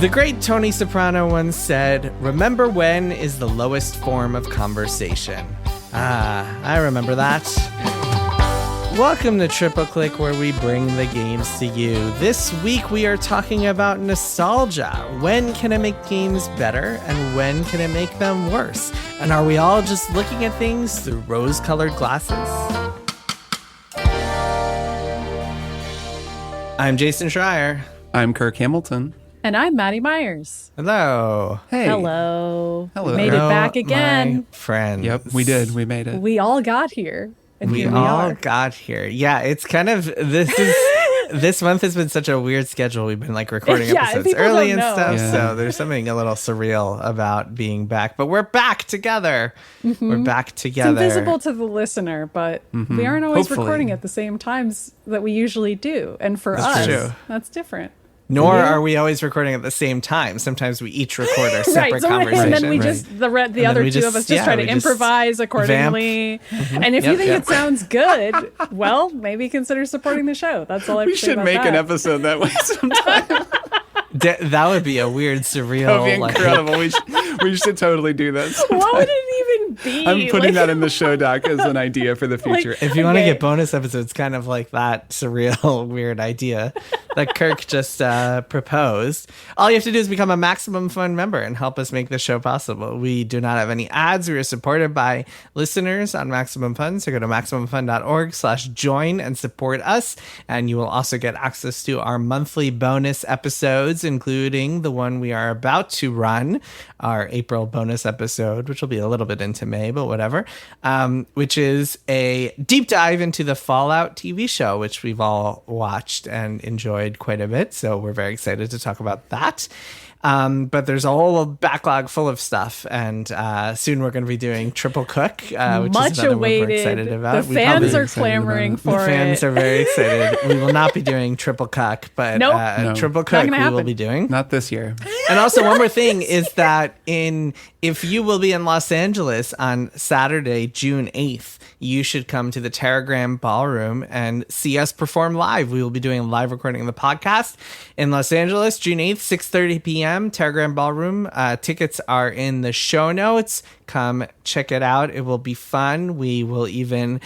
The great Tony Soprano once said, "Remember when is the lowest form of conversation." I remember that. Welcome to Triple Click, where we bring the games to you. This week we are talking about nostalgia. When can it make games better, and when can it make them worse? And are we all just looking at things through rose-colored glasses? I'm Jason Schreier. I'm Kirk Hamilton. And I'm Maddy Myers. Hello. Hey. Hello. Hello. We made it back again. My friends. Yep, we did. We made it. We all got here. And We here all are. got here. Yeah, it's kind of this month has been such a weird schedule. We've been like recording episodes people early don't and know. stuff. Yeah. So there's something a little surreal about being back. But we're back together. Mm-hmm. We're back It's together. invisible to the listener, but we aren't always Hopefully. recording at the same times that we usually do. And for That's us, true. that's different. Nor Yeah. are we always recording at the same time. Sometimes we each record our separate Right. So, conversations. and then we Right. just, the then other we two just- of us just yeah, try to we just improvise accordingly. And if you Yep, think yep. it sounds good, well, maybe consider supporting the show. That's all I have We to say should about make that. an episode that way sometime. That would be a weird, surreal. That would be like- incredible. We should totally do that sometime. What would it even be? I'm putting Like- that in the show doc as an idea for the future. If you want to Okay. get bonus episodes, kind of like that surreal, weird idea that Kirk just proposed, all you have to do is become a Maximum Fun member and help us make this show possible. We do not have any ads. We are supported by listeners on Maximum Fun. So go to MaximumFun.org/join and support us. And you will also get access to our monthly bonus episodes, including the one we are about to run, our April bonus episode, which will be a little bit into May, but whatever, which is a deep dive into the Fallout TV show, which we've all watched and enjoyed quite a bit. So we're very excited to talk about that. But there's a whole backlog full of stuff, and soon we're going to be doing Triple Cook, which Much is another one we're awaited. excited about. The We fans probably- are excited about clamoring it. for the fans it. are very excited. We will not be doing Triple Cook, but Nope. No. Triple Not Cook gonna we will happen. be doing. Not this year. And also one more thing is that if you will be in Los Angeles on Saturday, June 8th, you should come to the Terragram Ballroom and see us perform live. We will be doing a live recording of the podcast in Los Angeles, June 8th, 6:30 p.m., Terragram Ballroom. Tickets are in the show notes. Come check it out. It will be fun. We will even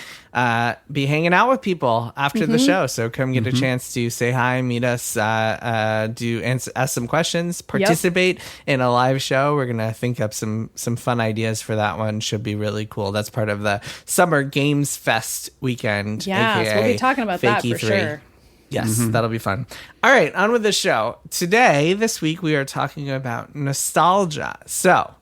be hanging out with people after the show. So come get a chance to say hi, meet us, ask some questions, participate in a live show. We're going to think up some fun ideas for that one. Should be really cool. That's part of the Summer Games Fest weekend. Yeah, so AKA we'll be talking about that Fake for E3. sure. Yes, that'll be fun. All right, on with the show. This week, we are talking about nostalgia. So,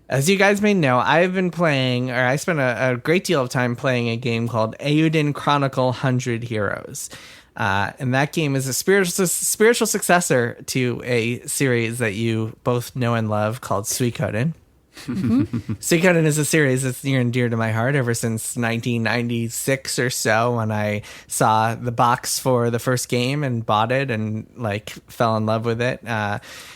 as you guys may know, I've been playing, or I spent a great deal of time playing a game called Eiyuden Chronicle 100 Heroes. And that game is a spiritual successor to a series that you both know and love called Suikoden. Suikoden is a series that's near and dear to my heart ever since 1996 or so, when I saw the box for the first game and bought it and like fell in love with it.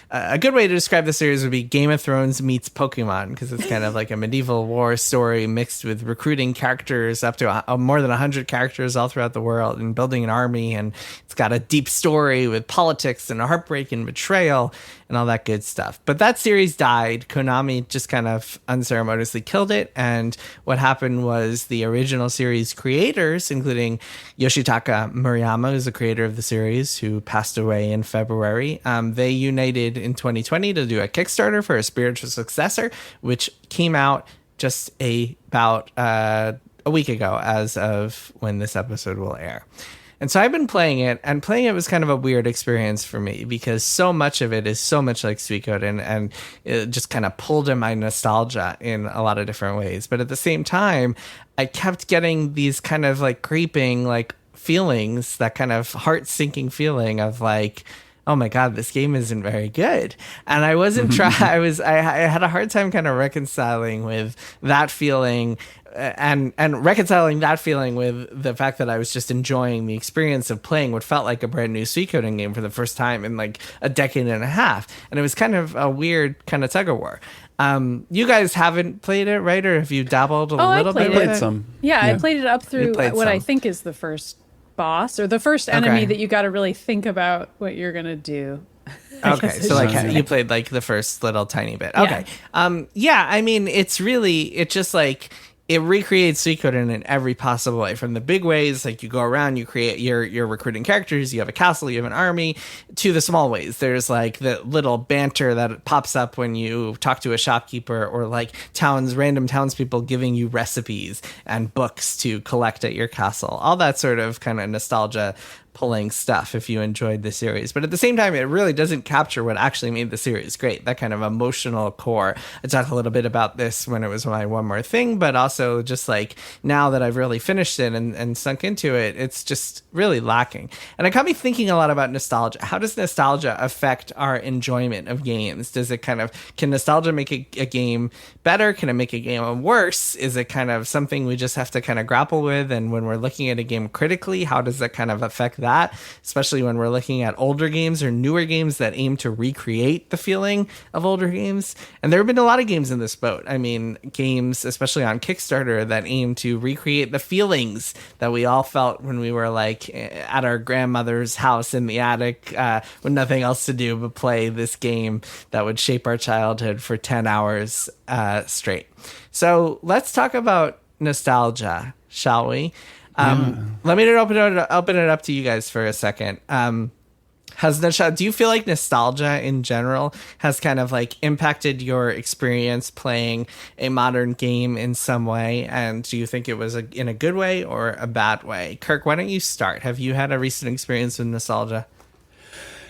A good way to describe the series would be Game of Thrones meets Pokemon, because it's kind of like a medieval war story mixed with recruiting characters, up to more than 100 characters all throughout the world, and building an army. And it's got a deep story with politics and heartbreak and betrayal and all that good stuff. But that series died. Konami just kind of unceremoniously killed it. And what happened was the original series creators, including Yoshitaka Murayama, who's the creator of the series, who passed away in February, they united in 2020 to do a Kickstarter for a spiritual successor, which came out just about a week ago as of when this episode will air. And so I've been playing it, and playing it was kind of a weird experience for me, because so much of it is so much like Suikoden, and it just kind of pulled in my nostalgia in a lot of different ways. But at the same time, I kept getting these kind of like creeping like feelings, that kind of heart-sinking feeling of like, oh my God, this game isn't very good. And I wasn't I had a hard time kind of reconciling with that feeling, and reconciling that feeling with the fact that I was just enjoying the experience of playing what felt like a brand new Suikoden game for the first time in like a decade and a half. And it was kind of a weird kind of tug of war. You guys haven't played it, right? Or have you dabbled a little bit? I with Played it? some. Yeah, I played it up through played what I some. think is the first boss, or the first enemy Okay. that you got to really think about what you're going to do. Okay, so like Yeah. you played like the first little tiny bit. Yeah. Okay. Yeah, I mean, it's just like it recreates Suikoden in every possible way. From the big ways, like you go around, you create you're recruiting characters, you have a castle, you have an army, to the small ways. There's like the little banter that pops up when you talk to a shopkeeper, or like random townspeople giving you recipes and books to collect at your castle. All that sort of kind of nostalgia pulling stuff if you enjoyed the series. But at the same time, it really doesn't capture what actually made the series great, that kind of emotional core. I talked a little bit about this when it was my One More Thing, but also just like now that I've really finished it and sunk into it, it's just really lacking. And it got me thinking a lot about nostalgia. How does nostalgia affect our enjoyment of games? Can nostalgia make a game better? Can it make a game worse? Is it kind of something we just have to kind of grapple with? And when we're looking at a game critically, how does that kind of affect that, especially when we're looking at older games or newer games that aim to recreate the feeling of older games? And there have been a lot of games in this boat. I mean, games, especially on Kickstarter, that aim to recreate the feelings that we all felt when we were like at our grandmother's house in the attic with nothing else to do but play this game that would shape our childhood for 10 hours straight. So let's talk about nostalgia, shall we? Let me open it up to you guys for a second. Do you feel like nostalgia in general has kind of like impacted your experience playing a modern game in some way? And do you think it was in a good way or a bad way? Kirk, why don't you start? Have you had a recent experience with nostalgia?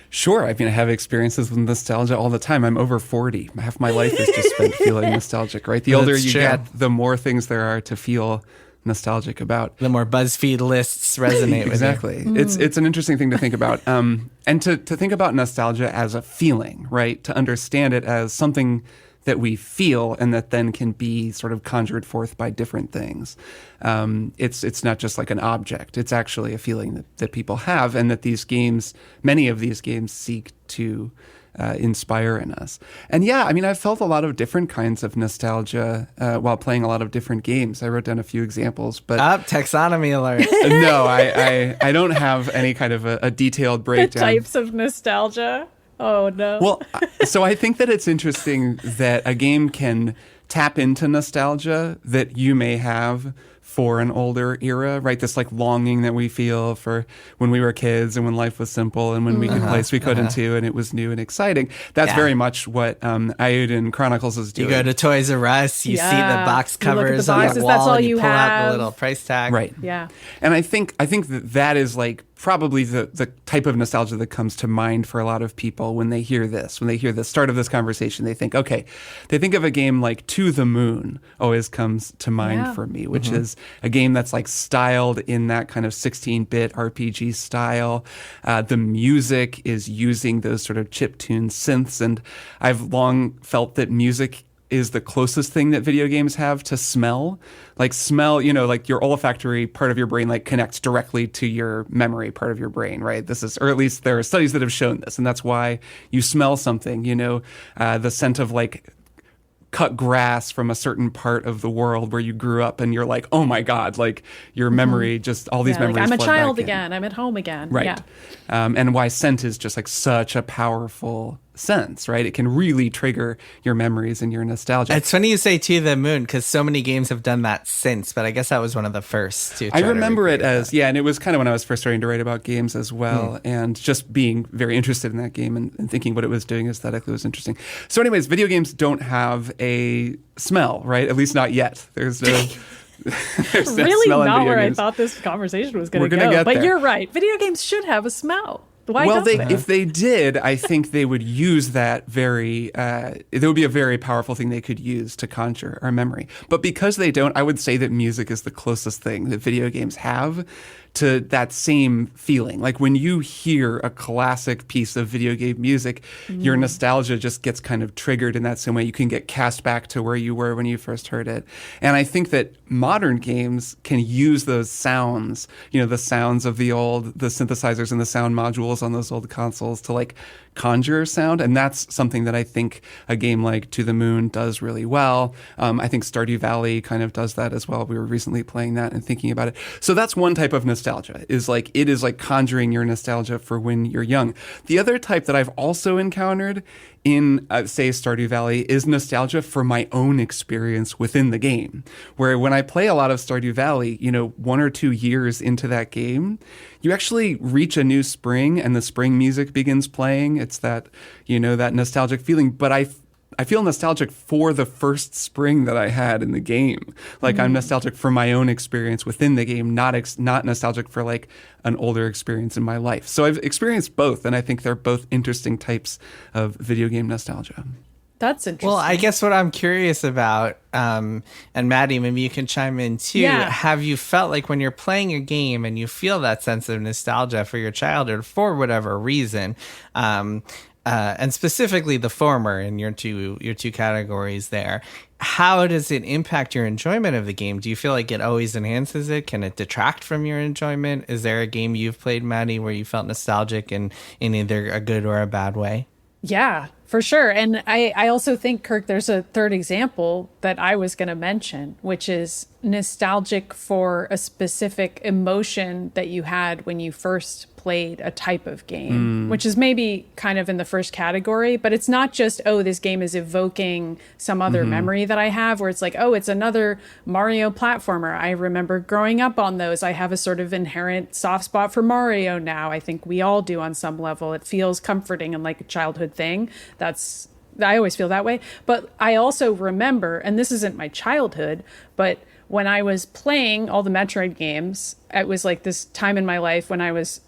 Sure. I mean, I have experiences with nostalgia all the time. I'm over 40. Half my life is just spent feeling nostalgic, right? The older That's you true. get, the more things there are to feel nostalgic about. The more BuzzFeed lists resonate with Exactly. It's an interesting thing to think about. And to think about nostalgia as a feeling, right? To understand it as something that we feel and that then can be sort of conjured forth by different things. It's not just like an object. It's actually a feeling that people have, and that many of these games seek to inspire in us. And yeah, I mean, I've felt a lot of different kinds of nostalgia while playing a lot of different games. I wrote down a few examples, but taxonomy alert. no, I don't have any kind of a detailed The breakdown. types of nostalgia. Oh, no. Well, so I think that it's interesting that a game can tap into nostalgia that you may have for an older era, right? This like longing that we feel for when we were kids and when life was simple and when we could play Suikoden 2 and it was new and exciting. That's very much what Eiyuden Chronicles is doing. You go to Toys R Us, you see the box You look at the covers on boxes, the that's wall, all and you you pull out have. the little price tag. Right. Yeah. And I think that is like probably the type of nostalgia that comes to mind for a lot of people when they hear the start of this conversation. They think of a game like To the Moon always comes to mind for me, which is a game that's like styled in that kind of 16-bit RPG style. The music is using those sort of chiptune synths, and I've long felt that music is the closest thing that video games have to smell. Like smell, like your olfactory part of your brain like connects directly to your memory part of your brain, right? Or at least there are studies that have shown this, and that's why you smell something, the scent of like cut grass from a certain part of the world where you grew up, and you're like, oh my God, like your memory, just all these memories. Like I'm a flood child back in. again. I'm at home again. Right. Yeah. And why scent is just like such a powerful sense, right? It can really trigger your memories and your nostalgia. It's funny you say To the Moon, because so many games have done that since, but I guess that was one of the first to try I remember to it as, and it was kind of when I was first starting to write about games as well, and just being very interested in that game and thinking what it was doing aesthetically was interesting. So anyways, video games don't have a smell, right? At least not yet. There's no... There's no Really smell in not video where games. I thought this conversation was going We're to gonna go. get But there. you're right. Video games should have a smell. Why Well, don't they? if they did, I think they would use that there would be a very powerful thing they could use to conjure our memory. But because they don't, I would say that music is the closest thing that video games have to that same feeling. Like when you hear a classic piece of video game music, your nostalgia just gets kind of triggered in that same way. You can get cast back to where you were when you first heard it. And I think that modern games can use those sounds, the sounds of the synthesizers and the sound modules on those old consoles to like conjure sound. And that's something that I think a game like To the Moon does really well. I think Stardew Valley kind of does that as well. We were recently playing that and thinking about it. So that's one type of nostalgia nostalgia. It is like conjuring your nostalgia for when you're young. The other type that I've also encountered in, say, Stardew Valley is nostalgia for my own experience within the game. Where when I play a lot of Stardew Valley, 1 or 2 years into that game, you actually reach a new spring and the spring music begins playing. It's that, that nostalgic feeling. But I feel nostalgic for the first spring that I had in the game. Like I'm nostalgic for my own experience within the game, not nostalgic for like an older experience in my life. So I've experienced both, and I think they're both interesting types of video game nostalgia. That's interesting. Well, I guess what I'm curious about, and Maddy, maybe you can chime in too. Yeah. Have you felt like when you're playing a game and you feel that sense of nostalgia for your childhood for whatever reason, and specifically the former in your two categories there, how does it impact your enjoyment of the game? Do you feel like it always enhances it? Can it detract from your enjoyment? Is there a game you've played, Maddy, where you felt nostalgic in either a good or a bad way? Yeah, for sure. And I also think, Kirk, there's a third example that I was going to mention, which is nostalgic for a specific emotion that you had when you first played a type of game, which is maybe kind of in the first category, but it's not just, oh, this game is evoking some other memory that I have, where it's like, oh, it's another Mario platformer. I remember growing up on those. I have a sort of inherent soft spot for Mario now. I think we all do on some level. It feels comforting and like a childhood thing. I always feel that way. But I also remember, and this isn't my childhood, but when I was playing all the Metroid games, it was like this time in my life when I was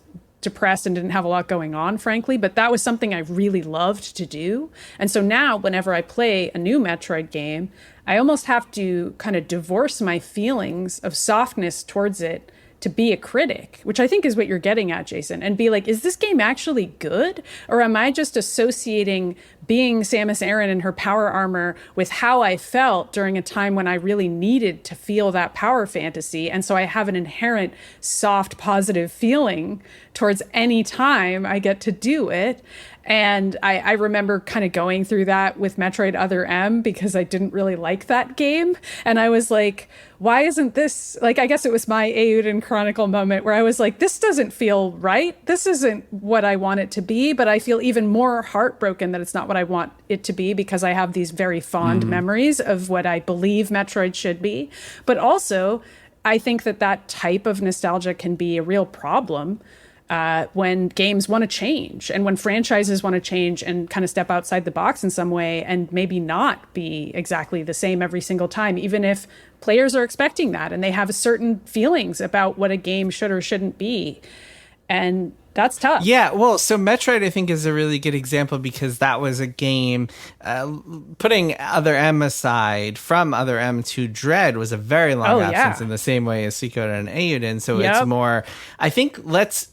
depressed and didn't have a lot going on, frankly, but that was something I really loved to do. And so now whenever I play a new Metroid game, I almost have to kind of divorce my feelings of softness towards it to be a critic, which I think is what you're getting at, Jason, and be like, is this game actually good? Or am I just associating being Samus Aran in her power armor with how I felt during a time when I really needed to feel that power fantasy? And so I have an inherent soft, positive feeling towards any time I get to do it. And I remember kind of going through that with Metroid Other M because I didn't really like that game. And I was like, why isn't this, like, I guess it was my Eiyuden Chronicle moment where I was like, this doesn't feel right. This isn't what I want it to be. But I feel even more heartbroken that it's not what I want it to be because I have these very fond memories of what I believe Metroid should be. But also, I think that type of nostalgia can be a real problem when games want to change and when franchises want to change and kind of step outside the box in some way and maybe not be exactly the same every single time, even if players are expecting that and they have certain feelings about what a game should or shouldn't be. And that's tough. Yeah, well, so Metroid, I think, is a really good example because that was a game, putting Other M aside, from Other M to Dread was a very long absence in the same way as Suikoden and Eiyuden. So it's more, I think, let's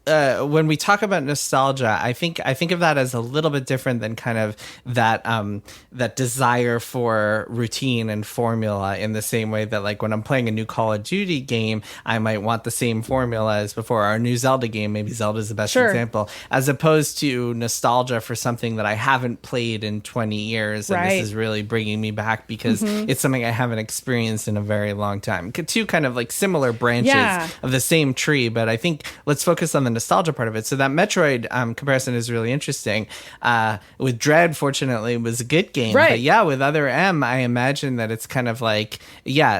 when we talk about nostalgia, I think of that as a little bit different than kind of that desire for routine and formula, in the same way that, like, when I'm playing a new Call of Duty game, I might want the same formula as before. Our new Zelda game, maybe Zelda's the best example, as opposed to nostalgia for something that I haven't played in 20 years. And this is really bringing me back because it's something I haven't experienced in a very long time. Two kind of like similar branches of the same tree, but I think let's focus on the nostalgia part of it. So that Metroid comparison is really interesting. With Dread, fortunately, it was a good game. But yeah, with Other M, I imagine that it's kind of like,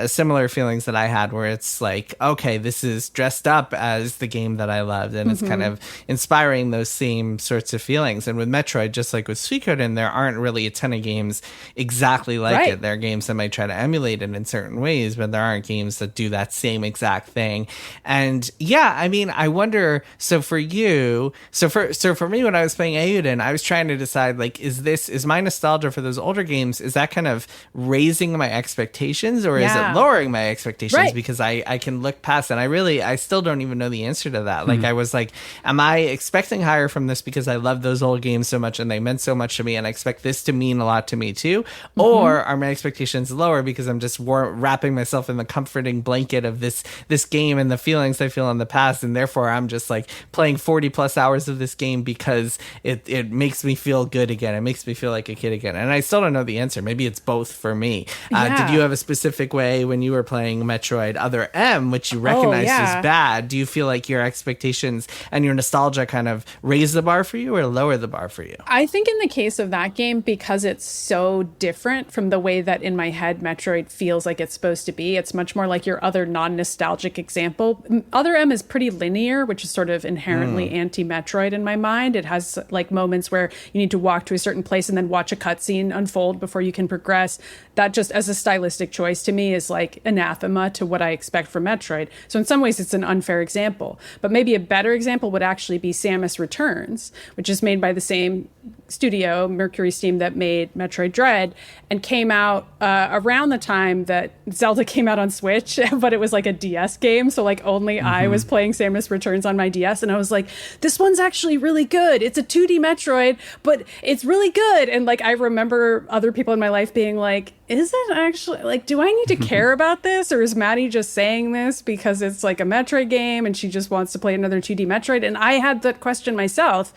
similar feelings that I had where it's like, okay, this is dressed up as the game that I loved, and it's kind of inspiring those same sorts of feelings. And with Metroid, just like with Suikoden, there aren't really a ton of games exactly like it. There are games that might try to emulate it in certain ways, but there aren't games that do that same exact thing. And yeah, I mean, I wonder, so for you, so for me, when I was playing Eiyuden, I was trying to decide, like, is my nostalgia for those older games, is that kind of raising my expectations, or is it lowering my expectations? Because I can look past it. I still don't even know the answer to that. Like, I was like, am I expecting higher from this because I love those old games so much and they meant so much to me, and I expect this to mean a lot to me too? Or are my expectations lower because I'm just wrapping myself in the comforting blanket of this game and the feelings I feel in the past, and therefore I'm just like playing 40 plus hours of this game because it makes me feel good again. It makes me feel like a kid again. And I still don't know the answer. Maybe it's both for me. Did you have a specific way when you were playing Metroid Other M, which you recognized as bad? Do you feel like your expectations and your nostalgia kind of raise the bar for you or lower the bar for you? I think in the case of that game, because it's so different from the way that in my head Metroid feels like it's supposed to be, it's much more like your other non-nostalgic example. Other M is pretty linear, which is sort of inherently anti-Metroid in my mind. It has like moments where you need to walk to a certain place and then watch a cutscene unfold before you can progress. That just as a stylistic choice to me is like anathema to what I expect from Metroid. So in some ways it's an unfair example, but maybe a better example would actually be Samus Returns, which is made by the same studio, Mercury Steam, that made Metroid Dread, and came out around the time that Zelda came out on Switch, but it was like a DS game. So like only I was playing Samus Returns on my DS, and I was like, this one's actually really good. It's a 2D Metroid, but it's really good. And like, I remember other people in my life being like, is it actually, like, do I need to care about this? Or is Maddy just saying this because it's like a Metroid game and she just wants to play another 2D Metroid? And I had that question myself.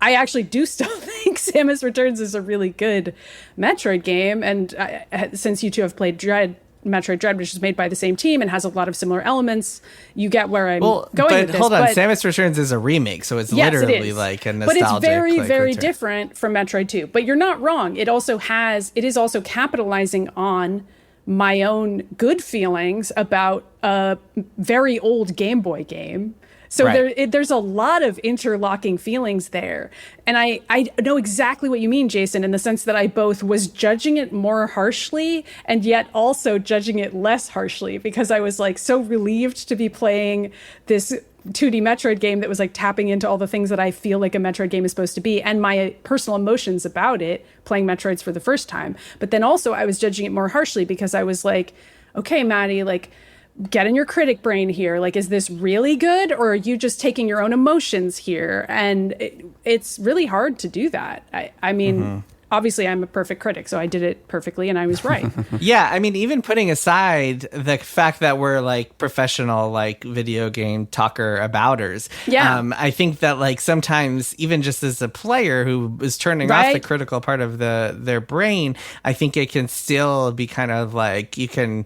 I actually do still think Samus Returns is a really good Metroid game. And since you two have played Metroid Dread, which is made by the same team and has a lot of similar elements, you get where I'm going with this. Hold on, Samus Returns is a remake, so it's literally like a nostalgic. But it's very, like, very return. different from Metroid 2. But you're not wrong. It is also capitalizing on my own good feelings about a very old Game Boy game. So there's a lot of interlocking feelings there. And I know exactly what you mean, Jason, in the sense that I both was judging it more harshly and yet also judging it less harshly, because I was like so relieved to be playing this 2D Metroid game that was like tapping into all the things that I feel like a Metroid game is supposed to be, and my personal emotions about it, playing Metroids for the first time. But then also I was judging it more harshly because I was like, okay, Maddy, like, get in your critic brain here. Like, is this really good, or are you just taking your own emotions here? And it's really hard to do that. I mean, obviously I'm a perfect critic, so I did it perfectly and I was right. Yeah, I mean, even putting aside the fact that we're like professional, like video game talker abouters, I think that like sometimes even just as a player who is turning off the critical part of their brain, I think it can still be kind of like you can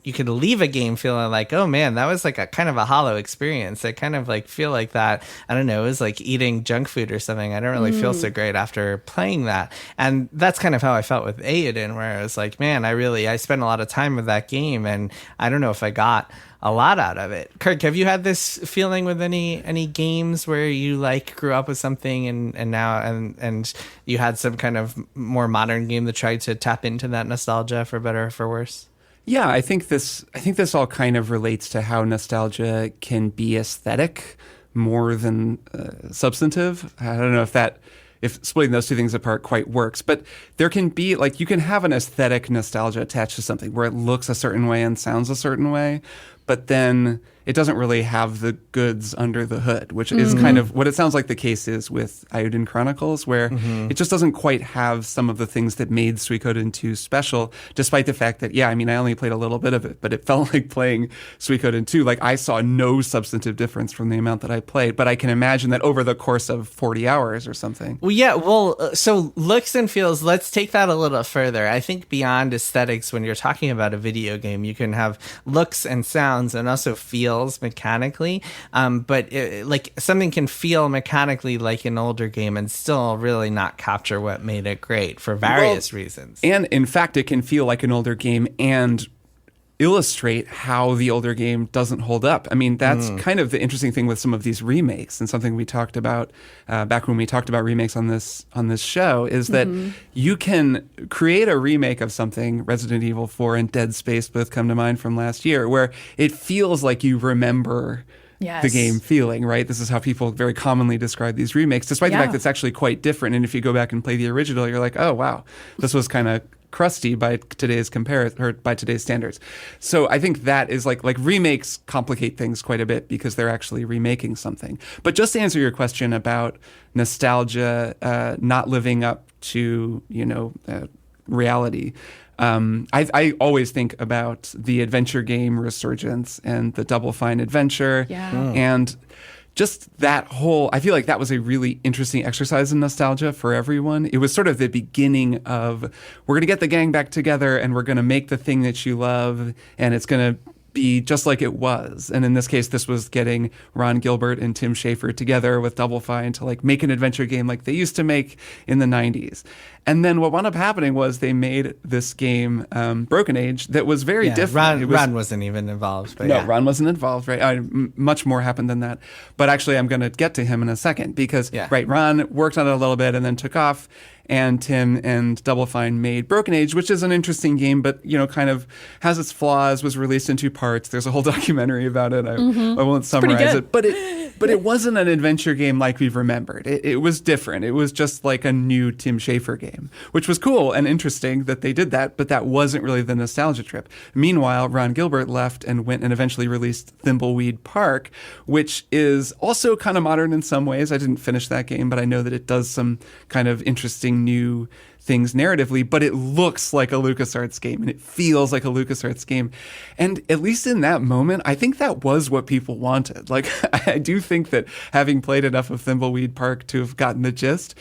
leave a game feeling like, oh man, that was like a kind of a hollow experience. I kind of like feel like that, I don't know, it was like eating junk food or something. I don't really feel so great after playing that. And that's kind of how I felt with Eiyuden, where I was like, man, I spent a lot of time with that game and I don't know if I got a lot out of it. Kirk, have you had this feeling with any games where you like grew up with something and now and you had some kind of more modern game that tried to tap into that nostalgia, for better or for worse? Yeah, I think this all kind of relates to how nostalgia can be aesthetic more than substantive. I don't know if splitting those two things apart quite works, but there can be, like, you can have an aesthetic nostalgia attached to something where it looks a certain way and sounds a certain way, but then it doesn't really have the goods under the hood, which is kind of what it sounds like the case is with Eiyuden Chronicles, where it just doesn't quite have some of the things that made Suikoden 2 special, despite the fact that, I mean, I only played a little bit of it, but it felt like playing Suikoden 2. Like, I saw no substantive difference from the amount that I played, but I can imagine that over the course of 40 hours or something. So looks and feels, let's take that a little further. I think beyond aesthetics, when you're talking about a video game, you can have looks and sounds and also feels mechanically, but like something can feel mechanically like an older game and still really not capture what made it great for various reasons. And in fact, it can feel like an older game and illustrate how the older game doesn't hold up. I mean, that's kind of the interesting thing with some of these remakes, and something we talked about back when we talked about remakes on this show, is that you can create a remake of something. Resident Evil 4 and Dead Space both come to mind from last year, where it feels like you remember the game feeling, right? This is how people very commonly describe these remakes, despite the fact that it's actually quite different. And if you go back and play the original, you're like, oh wow, this was kind of crusty by today's by today's standards. So I think that is like remakes complicate things quite a bit because they're actually remaking something. But just to answer your question about nostalgia not living up to reality, I always think about the adventure game resurgence and the Double Fine adventure, and just that whole, I feel like that was a really interesting exercise in nostalgia for everyone. It was sort of the beginning of, we're going to get the gang back together and we're going to make the thing that you love, and it's going to be just like it was. And in this case, this was getting Ron Gilbert and Tim Schafer together with Double Fine to like make an adventure game like they used to make in the 90s. And then what wound up happening was they made this game, Broken Age, that was very different. Ron wasn't even involved. But no, Ron wasn't involved, right? Much more happened than that. But actually, I'm going to get to him in a second because, right, Ron worked on it a little bit and then took off. And Tim and Double Fine made Broken Age, which is an interesting game, but, you know, kind of has its flaws, was released in 2 parts. There's a whole documentary about it. I won't summarize it. But it wasn't an adventure game like we've remembered. It was different. It was just like a new Tim Schafer game, which was cool and interesting that they did that, but that wasn't really the nostalgia trip. Meanwhile, Ron Gilbert left and went and eventually released Thimbleweed Park, which is also kind of modern in some ways. I didn't finish that game, but I know that it does some kind of interesting new things narratively, but it looks like a LucasArts game and it feels like a LucasArts game. And at least in that moment, I think that was what people wanted. Like, I do think that having played enough of Thimbleweed Park to have gotten the gist,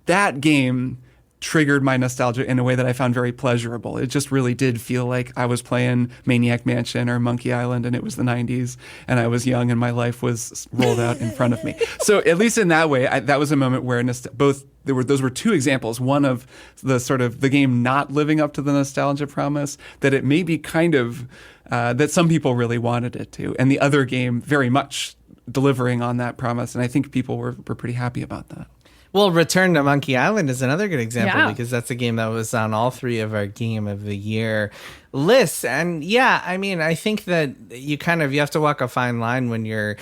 that game triggered my nostalgia in a way that I found very pleasurable. It just really did feel like I was playing Maniac Mansion or Monkey Island and it was the 90s and I was young and my life was rolled out in front of me. So at least in that way, that was a moment where those were 2 examples. One of the sort of the game not living up to the nostalgia promise that it may be kind of that some people really wanted it to, and the other game very much delivering on that promise. And I think people were pretty happy about that. Well, Return to Monkey Island is another good example because that's a game that was on all 3 of our Game of the Year lists. And yeah, I mean, I think that you have to walk a fine line when you're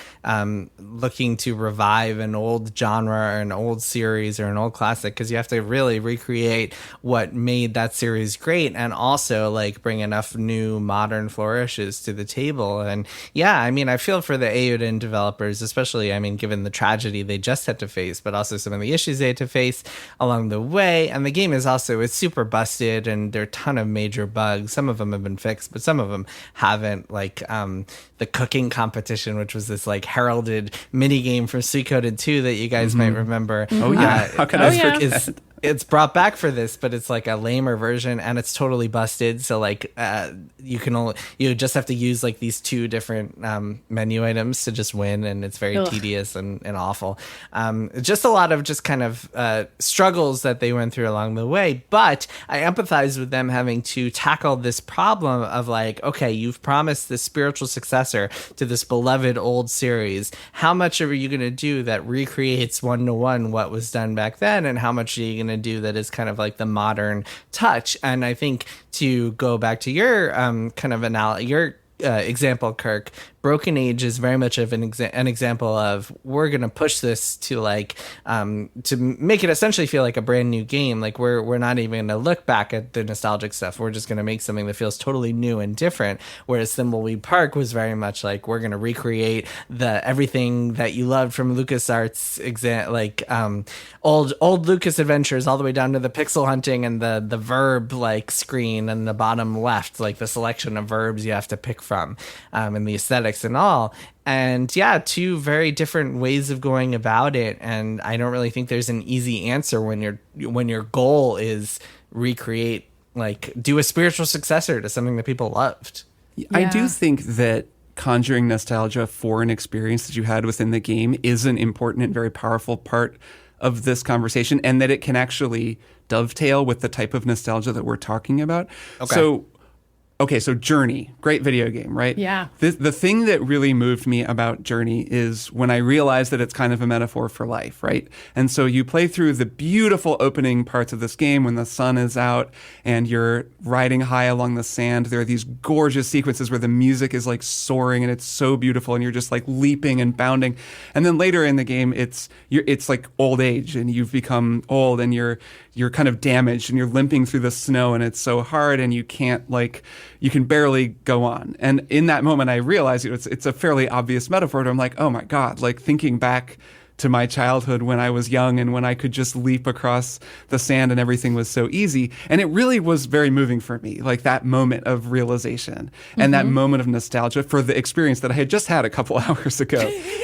looking to revive an old genre or an old series or an old classic, because you have to really recreate what made that series great and also like bring enough new modern flourishes to the table. And yeah, I mean, I feel for the Eiyuden developers, especially, I mean, given the tragedy they just had to face, but also some of the issues they had to face along the way. And the game is it's super busted and there are a ton of major bugs. Some of them have been fixed, but some of them haven't, like the cooking competition, which was this like heralded mini game for Suikoden 2 that you guys might remember. Oh yeah, how can I forget? It's brought back for this, but it's like a lamer version and it's totally busted. So like you just have to use like these 2 different menu items to just win, and it's very tedious and awful. Just a lot of just kind of struggles that they went through along the way. But I empathize with them having to tackle this problem of like, okay, you've promised this spiritual successor to this beloved old series. How much are you going to do that recreates 1-to-1 what was done back then, and how much are you going to do that is kind of like the modern touch? And I think to go back to your kind of example, Kirk, Broken Age is very much of an example of we're going to push this to like to make it essentially feel like a brand new game. Like we're not even going to look back at the nostalgic stuff. We're just going to make something that feels totally new and different. Whereas Thimbleweed Park was very much like we're going to recreate everything that you loved from LucasArts, old Lucas adventures all the way down to the pixel hunting and the verb like screen and the bottom left, like the selection of verbs you have to pick from and the aesthetics and all. And yeah, 2 very different ways of going about it. And I don't really think there's an easy answer when your goal is recreate, like do a spiritual successor to something that people loved. Yeah. I do think that conjuring nostalgia for an experience that you had within the game is an important and very powerful part of this conversation, and that it can actually dovetail with the type of nostalgia that we're talking about. So Journey, great video game, right? Yeah. The thing that really moved me about Journey is when I realized that it's kind of a metaphor for life, right? And so you play through the beautiful opening parts of this game when the sun is out and you're riding high along the sand. There are these gorgeous sequences where the music is like soaring and it's so beautiful and you're just like leaping and bounding. And then later in the game, it's like old age and you've become old and you're kind of damaged and you're limping through the snow and it's so hard and you can barely go on. And in that moment, I realized it's a fairly obvious metaphor. And I'm like, oh my God, like thinking back to my childhood when I was young and when I could just leap across the sand and everything was so easy. And it really was very moving for me, like that moment of realization and that moment of nostalgia for the experience that I had just had a couple hours ago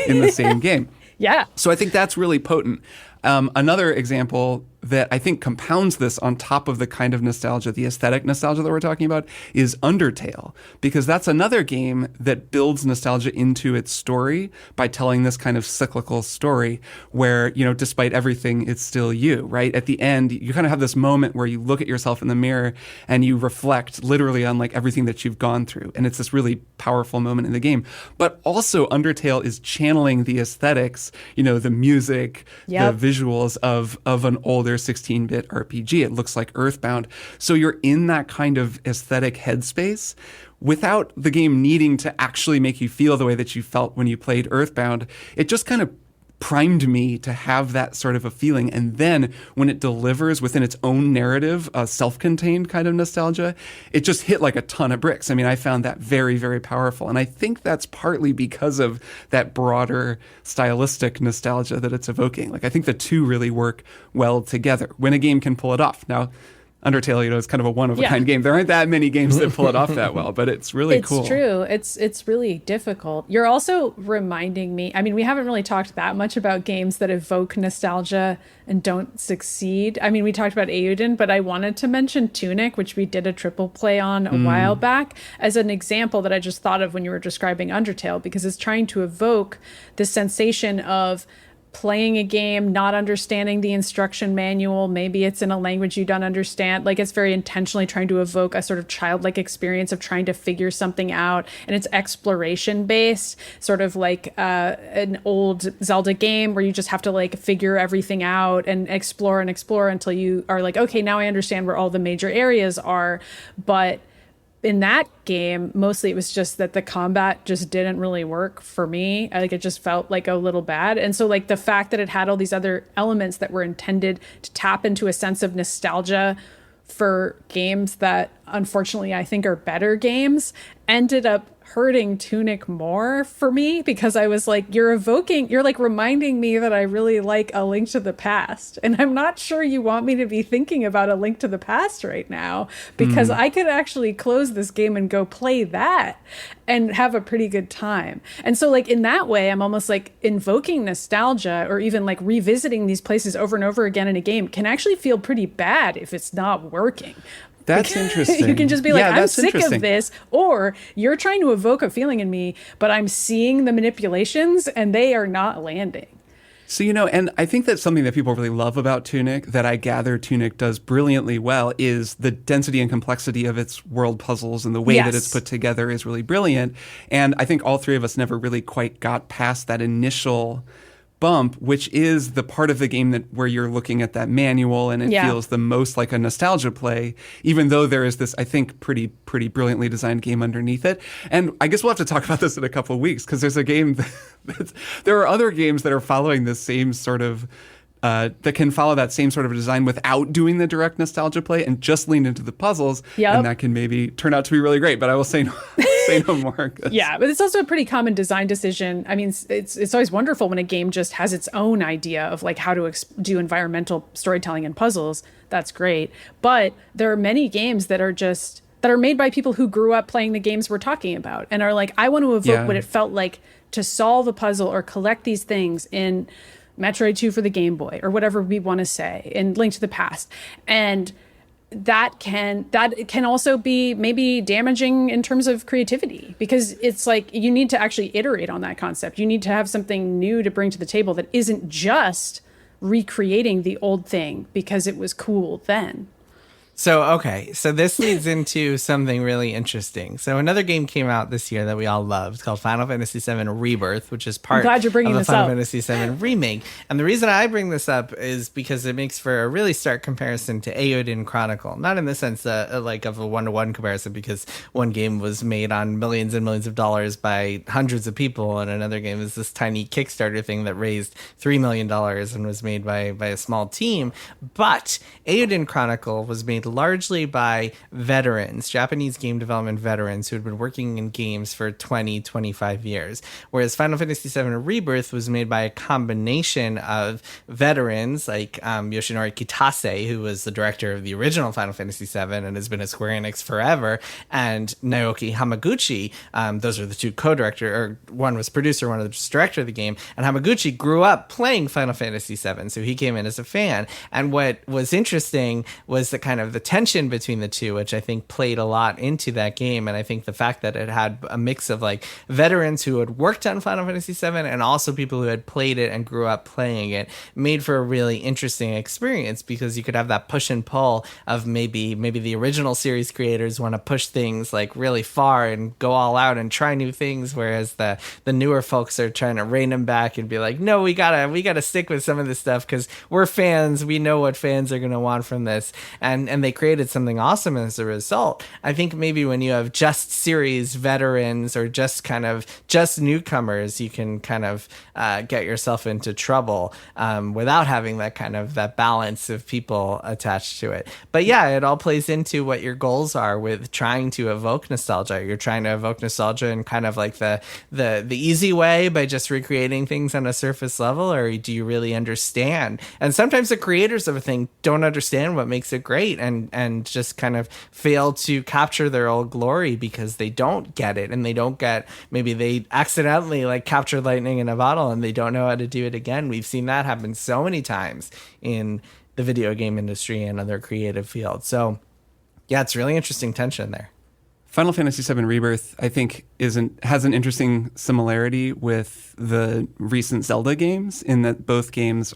in the same game. Yeah. So I think that's really potent. Another example that I think compounds this on top of the kind of nostalgia, the aesthetic nostalgia that we're talking about, is Undertale, because that's another game that builds nostalgia into its story by telling this kind of cyclical story where, you know, despite everything, it's still you, right? At the end, you kind of have this moment where you look at yourself in the mirror and you reflect literally on like everything that you've gone through. And it's this really powerful moment in the game. But also Undertale is channeling the aesthetics, you know, the music, the visuals of an older 16-bit RPG. It looks like Earthbound. So you're in that kind of aesthetic headspace without the game needing to actually make you feel the way that you felt when you played Earthbound. It just kind of primed me to have that sort of a feeling. And then when it delivers within its own narrative, a self-contained kind of nostalgia, it just hit like a ton of bricks. I mean, I found that very, very powerful. And I think that's partly because of that broader stylistic nostalgia that it's evoking. Like, I think the two really work well together when a game can pull it off. Now, Undertale, you know, is kind of a one-of-a-kind game. There aren't that many games that pull it off that well, but it's really cool. It's true. It's really difficult. You're also reminding me, I mean, we haven't really talked that much about games that evoke nostalgia and don't succeed. I mean, we talked about Eiyuden, but I wanted to mention Tunic, which we did a triple play on a while back, as an example that I just thought of when you were describing Undertale, because it's trying to evoke the sensation of playing a game, not understanding the instruction manual. Maybe it's in a language you don't understand. Like, it's very intentionally trying to evoke a sort of childlike experience of trying to figure something out. And it's exploration based, sort of like an old Zelda game where you just have to like figure everything out and explore until you are like, okay, now I understand where all the major areas are. But in that game, mostly it was just that the combat just didn't really work for me. Like, it just felt like a little bad. And so like the fact that it had all these other elements that were intended to tap into a sense of nostalgia for games that unfortunately I think are better games ended up hurting Tunic more for me, because I was like, you're like reminding me that I really like A Link to the Past. And I'm not sure you want me to be thinking about A Link to the Past right now, because I could actually close this game and go play that and have a pretty good time. And so like in that way, I'm almost like invoking nostalgia, or even like revisiting these places over and over again in a game can actually feel pretty bad if it's not working. That's interesting. You can just be like, I'm sick of this, or you're trying to evoke a feeling in me, but I'm seeing the manipulations and they are not landing. So, you know, and I think that's something that people really love about Tunic, that I gather Tunic does brilliantly well, is the density and complexity of its world puzzles, and the way that it's put together is really brilliant. And I think all three of us never really quite got past that initial bump, which is the part of the game that where you're looking at that manual and it feels the most like a nostalgia play, even though there is this, I think, pretty brilliantly designed game underneath it. And I guess we'll have to talk about this in a couple of weeks, because there's a game there are other games that are following this same sort of that can follow that same sort of design without doing the direct nostalgia play and just lean into the puzzles. And that can maybe turn out to be really great, but I will say no more. Yeah, but it's also a pretty common design decision. I mean, it's always wonderful when a game just has its own idea of like how to do environmental storytelling and puzzles. That's great. But there are many games that are made by people who grew up playing the games we're talking about and are like, I want to evoke what it felt like to solve a puzzle or collect these things in Metroid 2 for the Game Boy, or whatever we want to say, in Link to the Past. And that can also be maybe damaging in terms of creativity, because it's like you need to actually iterate on that concept. You need to have something new to bring to the table that isn't just recreating the old thing because it was cool then. So this leads into something really interesting. So another game came out this year that we all loved called Final Fantasy VII Rebirth, which is part of the Final Fantasy VII remake. And the reason I bring this up is because it makes for a really stark comparison to Eiyuden Chronicle. Not in the sense like of a one-to-one comparison, because one game was made on millions and millions of dollars by hundreds of people, and another game is this tiny Kickstarter thing that raised $3 million and was made by a small team. But Eiyuden Chronicle was made largely by veterans, Japanese game development veterans who had been working in games for 20, 25 years. Whereas Final Fantasy VII Rebirth was made by a combination of veterans like Yoshinori Kitase, who was the director of the original Final Fantasy VII and has been at Square Enix forever, and Naoki Hamaguchi. Those are the two co-director, or one was producer, one was director of the game. And Hamaguchi grew up playing Final Fantasy VII, so he came in as a fan. And what was interesting was the kind of the tension between the two, which I think played a lot into that game. And I think the fact that it had a mix of like veterans who had worked on Final Fantasy VII and also people who had played it and grew up playing it made for a really interesting experience, because you could have that push and pull of maybe the original series creators want to push things like really far and go all out and try new things, whereas the newer folks are trying to rein them back and be like, no, we gotta stick with some of this stuff because we're fans, we know what fans are going to want from this, and they created something awesome as a result. I think maybe when you have just series veterans or just newcomers, you can kind of get yourself into trouble without having that balance of people attached to it. But yeah, it all plays into what your goals are with trying to evoke nostalgia. You're trying to evoke nostalgia in kind of like the easy way by just recreating things on a surface level, or do you really understand? And sometimes the creators of a thing don't understand what makes it great and just kind of fail to capture their old glory because they don't get it, and maybe they accidentally like captured lightning in a bottle and they don't know how to do it again. We've seen that happen so many times in the video game industry and other creative fields. So yeah, it's really interesting tension there. Final Fantasy VII Rebirth, I think, has an interesting similarity with the recent Zelda games in that both games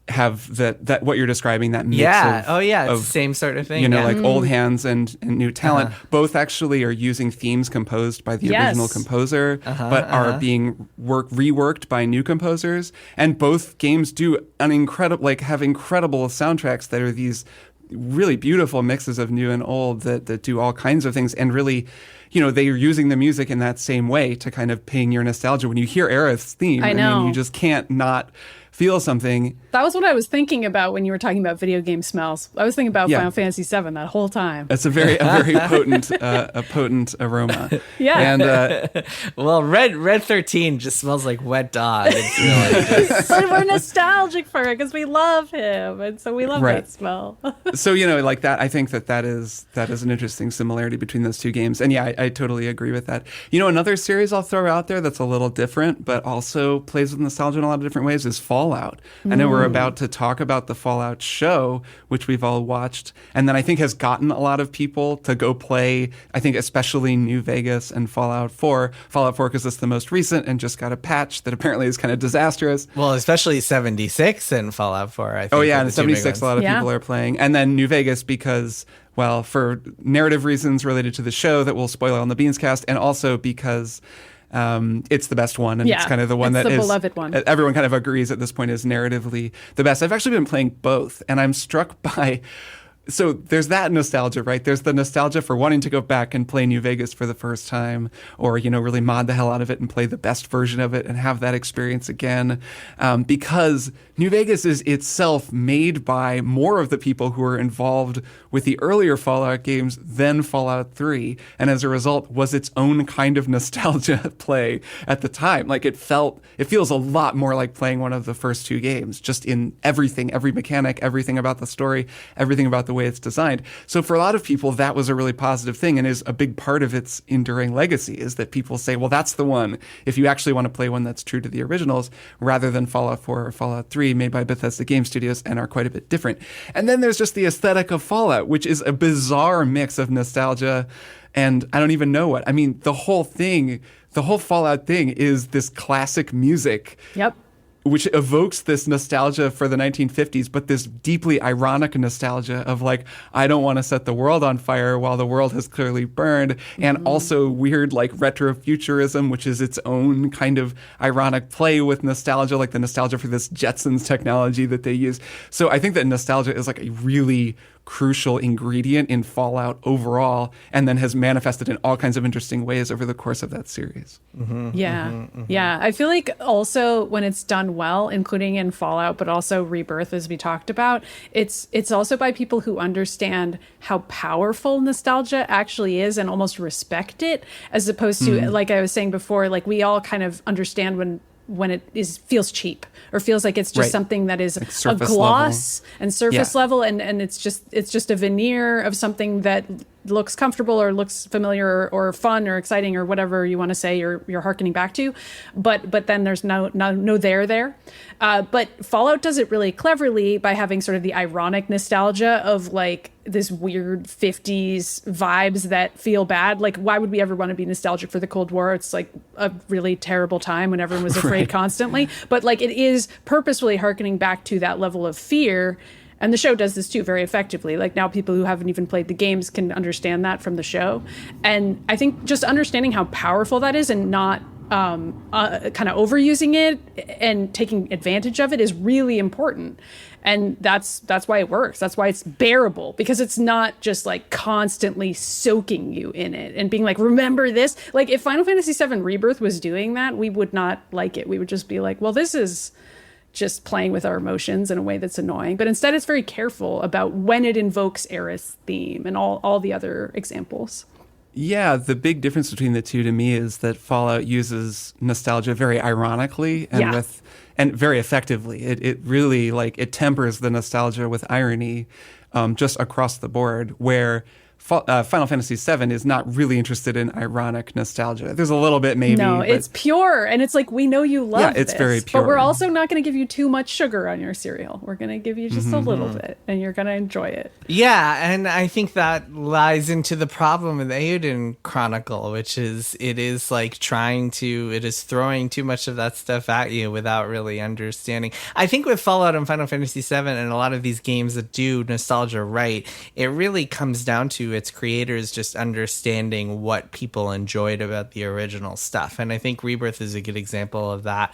have that what you're describing, that mix of the same sort of thing. Like old hands and new talent. Both actually are using themes composed by the original composer, but are being reworked by new composers. And both games do have incredible soundtracks that are these really beautiful mixes of new and old that do all kinds of things, and really, they are using the music in that same way to kind of ping your nostalgia. When you hear Aerith's theme, I mean, you just can't not feel something. That was what I was thinking about when you were talking about video game smells. I was thinking about Final Fantasy VII that whole time. It's a very potent aroma. Yeah. And well, Red 13 just smells like wet dog. It's really just... But we're nostalgic for it because we love him, and so we love that smell. So like that, I think that is an interesting similarity between those two games. And yeah, I totally agree with that. Another series I'll throw out there that's a little different, but also plays with nostalgia in a lot of different ways is Fallout. I know we're about to talk about the Fallout show, which we've all watched, and then I think has gotten a lot of people to go play, I think especially New Vegas and Fallout 4. Fallout 4 because it's the most recent and just got a patch that apparently is kind of disastrous. Well, especially 76 and Fallout 4, I think. Oh yeah, and 76 a lot of people are playing. And then New Vegas because, well, for narrative reasons related to the show that we'll spoil on the Beanscast, and also because it's the best one, and it's kind of the one that is the beloved one. Everyone kind of agrees at this point is narratively the best. I've actually been playing both, and I'm struck by. So there's that nostalgia, right? There's the nostalgia for wanting to go back and play New Vegas for the first time, or really mod the hell out of it and play the best version of it and have that experience again, because New Vegas is itself made by more of the people who were involved with the earlier Fallout games than Fallout 3, and as a result was its own kind of nostalgia play at the time. Like it feels a lot more like playing one of the first two games, just in everything, every mechanic, everything about the story, everything about the way it's designed. So for a lot of people, that was a really positive thing, and is a big part of its enduring legacy, is that people say, well, that's the one, if you actually want to play one that's true to the originals, rather than Fallout 4 or Fallout 3 made by Bethesda Game Studios and are quite a bit different. And then there's just the aesthetic of Fallout, which is a bizarre mix of nostalgia and I don't even know what. I mean, the whole Fallout thing is this classic music. Yep. Which evokes this nostalgia for the 1950s, but this deeply ironic nostalgia of like, I don't want to set the world on fire while the world has clearly burned. And also weird like retrofuturism, which is its own kind of ironic play with nostalgia, like the nostalgia for this Jetsons technology that they use. So I think that nostalgia is like a really crucial ingredient in Fallout overall, and then has manifested in all kinds of interesting ways over the course of that series. Yeah. I feel like also when it's done well, including in Fallout, but also Rebirth, as we talked about, it's also by people who understand how powerful nostalgia actually is and almost respect it, as opposed to, like I was saying before, like we all kind of understand when it feels cheap or feels like it's just something that is like a gloss and surface level, and it's just a veneer of something that looks comfortable or looks familiar or fun or exciting or whatever you want to say you're hearkening back to, but then there's no there. But Fallout does it really cleverly by having sort of the ironic nostalgia of like this weird 50s vibes that feel bad. Like, why would we ever want to be nostalgic for the Cold War? It's like a really terrible time when everyone was afraid constantly. But like it is purposefully hearkening back to that level of fear. And the show does this too very effectively. Like now people who haven't even played the games can understand that from the show. And I think just understanding how powerful that is and not kind of overusing it and taking advantage of it is really important. And that's why it works. That's why it's bearable, because it's not just like constantly soaking you in it and being like, remember this? Like if Final Fantasy VII Rebirth was doing that, we would not like it. We would just be like, well, this is just playing with our emotions in a way that's annoying. But instead, it's very careful about when it invokes Aerith's theme and all the other examples. Yeah, the big difference between the two to me is that Fallout uses nostalgia very ironically and very effectively. It really it tempers the nostalgia with irony just across the board, where Final Fantasy VII is not really interested in ironic nostalgia. There's a little bit maybe. No, it's pure. And it's like, we know you love it's very pure. But we're also not going to give you too much sugar on your cereal. We're going to give you just a little bit and you're going to enjoy it. Yeah, and I think that lies into the problem with Eiyuden Chronicle, which is it is throwing too much of that stuff at you without really understanding. I think with Fallout and Final Fantasy VII and a lot of these games that do nostalgia right, it really comes down to its creators just understanding what people enjoyed about the original stuff. And I think Rebirth is a good example of that,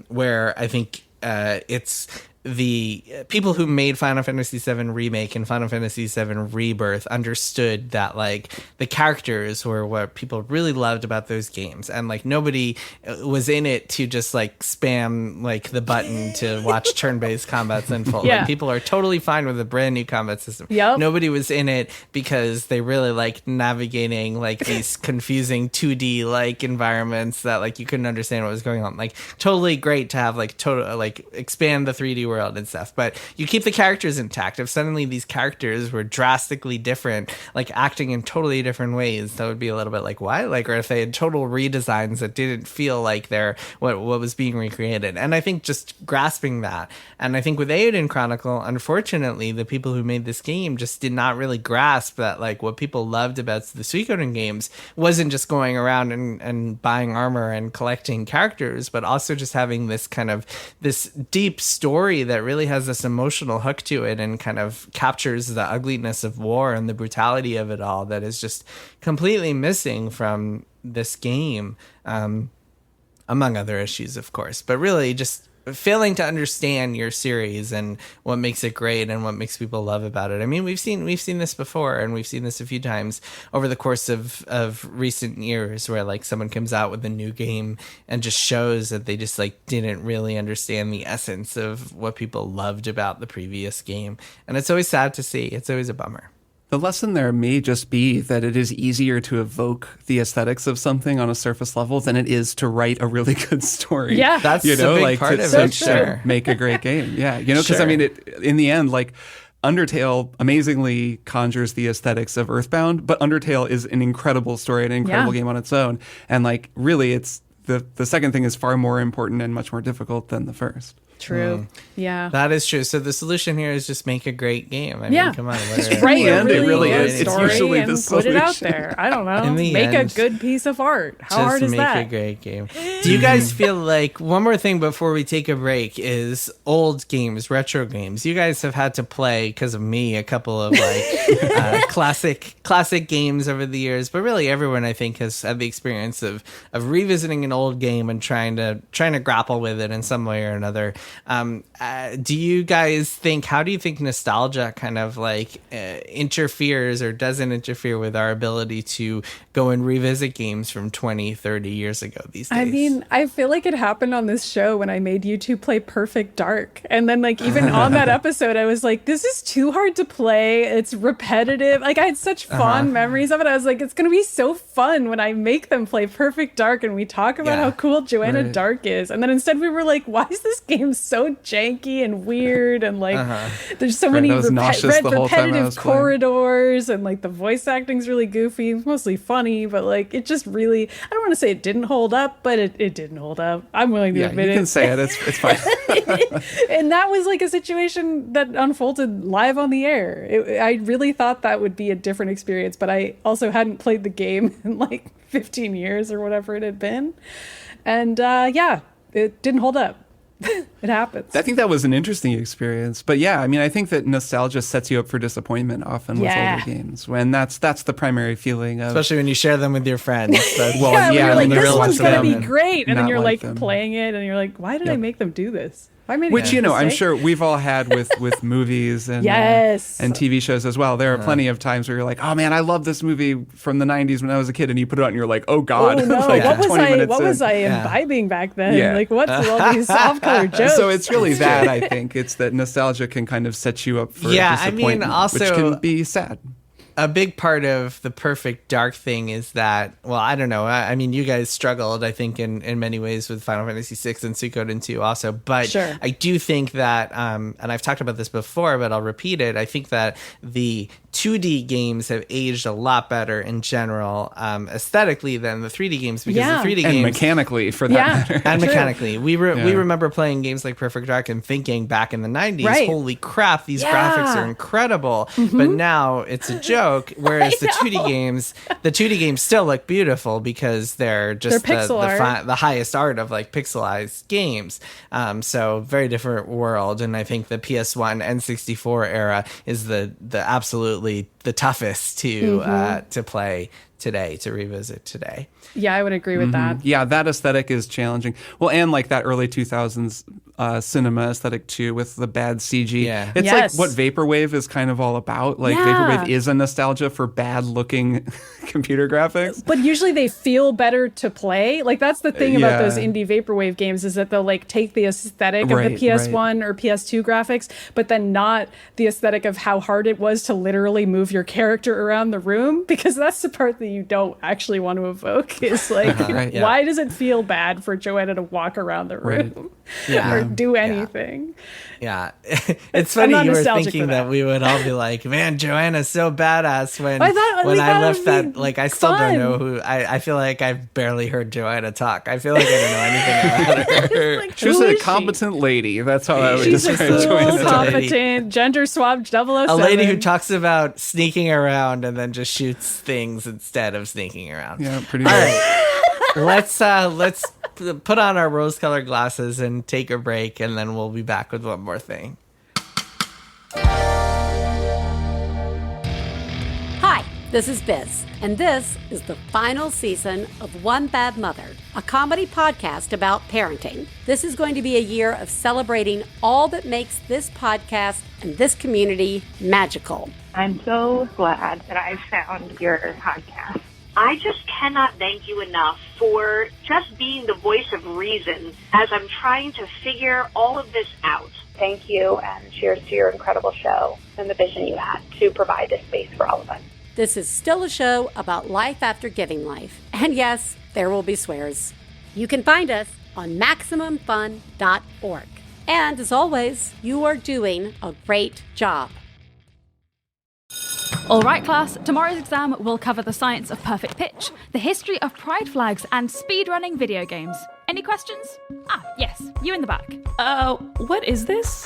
where I think it's the people who made Final Fantasy VII Remake and Final Fantasy VII Rebirth understood that like the characters were what people really loved about those games, and like nobody was in it to just like spam like the button to watch turn-based combats unfold. Yeah. Like, people are totally fine with a brand new combat system. Yep. Nobody was in it because they really liked navigating like these confusing 2D like environments that like you couldn't understand what was going on. Like totally great to have like total like expand the 3D world and stuff, but you keep the characters intact. If suddenly these characters were drastically different, like acting in totally different ways, that would be a little bit like, why? Like, or if they had total redesigns that didn't feel like they're what was being recreated. And I think just grasping that, and I think with Eiyuden Chronicle, unfortunately, the people who made this game just did not really grasp that like what people loved about the Suikoden games wasn't just going around and buying armor and collecting characters, but also just having this kind of this deep story that really has this emotional hook to it and kind of captures the ugliness of war and the brutality of it all that is just completely missing from this game, among other issues, of course. But really just failing to understand your series and what makes it great and what makes people love about it. I mean, we've seen this before, and we've seen this a few times over the course of recent years, where like someone comes out with a new game and just shows that they just like didn't really understand the essence of what people loved about the previous game. And it's always sad to see. It's always a bummer. The lesson there may just be that it is easier to evoke the aesthetics of something on a surface level than it is to write a really good story. Yeah, that's a big part of it. To make a great game. Yeah, because I mean, in the end, like Undertale amazingly conjures the aesthetics of Earthbound, but Undertale is an incredible story, an incredible game on its own, and like really, it's the second thing is far more important and much more difficult than the first. True. Yeah. That is true. So the solution here is just make a great game. I mean, come on. Just write a really good is. story It's usually and the put solution. it out there. I don't know. In the Make end, a good piece of art. How hard is just that? make a great game. Do you guys feel like, one more thing before we take a break, is old games, retro games. You guys have had to play, because of me, a couple of like classic games over the years, but really everyone I think has had the experience of revisiting an old game and trying to grapple with it in some way or another. Do you guys think? How do you think nostalgia kind of like interferes or doesn't interfere with our ability to go and revisit games from 20, 30 years ago these days? I mean, I feel like it happened on this show when I made you two play Perfect Dark. And then like even on that episode, I was like, this is too hard to play. It's repetitive. Like I had such fond memories of it. I was like, it's going to be so fun when I make them play Perfect Dark and we talk about how cool Joanna Dark is. And then instead we were like, why is this game so janky and weird? And like, there's so many repetitive corridors and like the voice acting's really goofy, mostly funny, but like it just really, I don't want to say it didn't hold up, but it didn't hold up. I'm willing to admit it. You can say it. It's fine. And that was like a situation that unfolded live on the air. I really thought that would be a different experience, but I also hadn't played the game in like 15 years or whatever it had been. And it didn't hold up. It happens. I think that was an interesting experience. But yeah, I mean, I think that nostalgia sets you up for disappointment often with older games. When that's the primary feeling of... Especially when you share them with your friends. You're like, this one's going to be great. And then you're like playing it and you're like, why did I make them do this? Which, I'm sure we've all had with movies and and TV shows as well. There are plenty of times where you're like, oh man, I love this movie from the 90s when I was a kid, and you put it on and you're like, oh god. Oh, no. Like, what was I imbibing back then? Yeah. Like what's all these soft-color jokes? So it's really that, I think. It's that nostalgia can kind of set you up for disappointment, also, which can be sad. A big part of the Perfect Dark thing is that, well, I don't know. I mean, you guys struggled, I think, in many ways with Final Fantasy VI and Suikoden 2 also. But I do think that, and I've talked about this before, but I'll repeat it. I think that the 2D games have aged a lot better in general, aesthetically than the 3D games, because the 3D games... And mechanically, for that matter. And mechanically. We remember playing games like Perfect Dark and thinking back in the 90s, holy crap, these graphics are incredible. But now it's a joke. Whereas the 2D games still look beautiful because they're just the highest art of like pixelized games. So very different world. And I think the PS1 N64 era is the absolutely the toughest to play today, to revisit today. Yeah, I would agree with that. Yeah, that aesthetic is challenging. Well, and like that early 2000s cinema aesthetic too, with the bad CG. Yeah. It's like what Vaporwave is kind of all about. Like Vaporwave is a nostalgia for bad looking computer graphics. But usually they feel better to play. Like that's the thing about those indie Vaporwave games, is that they'll like take the aesthetic of the PS1 or PS2 graphics, but then not the aesthetic of how hard it was to literally move your character around the room, because that's the part that you don't actually want to evoke. Is like, why does it feel bad for Joanna to walk around the room or do anything? Yeah. It's funny you were thinking that we would all be like, man, Joanna's so badass when I left that. Like, I still don't know who. I feel like I've barely heard Joanna talk. I feel like I don't know anything about her. Like, she was a competent lady. That's how I would describe Joanna. She's a competent, gender swapped 007. A lady who talks about sneaking around and then just shoots things instead of sneaking around. Yeah, pretty much. All right. Let's put on our rose-colored glasses and take a break, and then we'll be back with one more thing. Hi, this is Biz, and this is the final season of One Bad Mother, a comedy podcast about parenting. This is going to be a year of celebrating all that makes this podcast and this community magical. I'm so glad that I found your podcast. I just cannot thank you enough for just being the voice of reason as I'm trying to figure all of this out. Thank you, and cheers to your incredible show and the vision you had to provide this space for all of us. This is still a show about life after giving life. And yes, there will be swears. You can find us on MaximumFun.org. And as always, you are doing a great job. All right, class, tomorrow's exam will cover the science of perfect pitch, the history of pride flags, and speedrunning video games. Any questions? Yes, you in the back. What is this?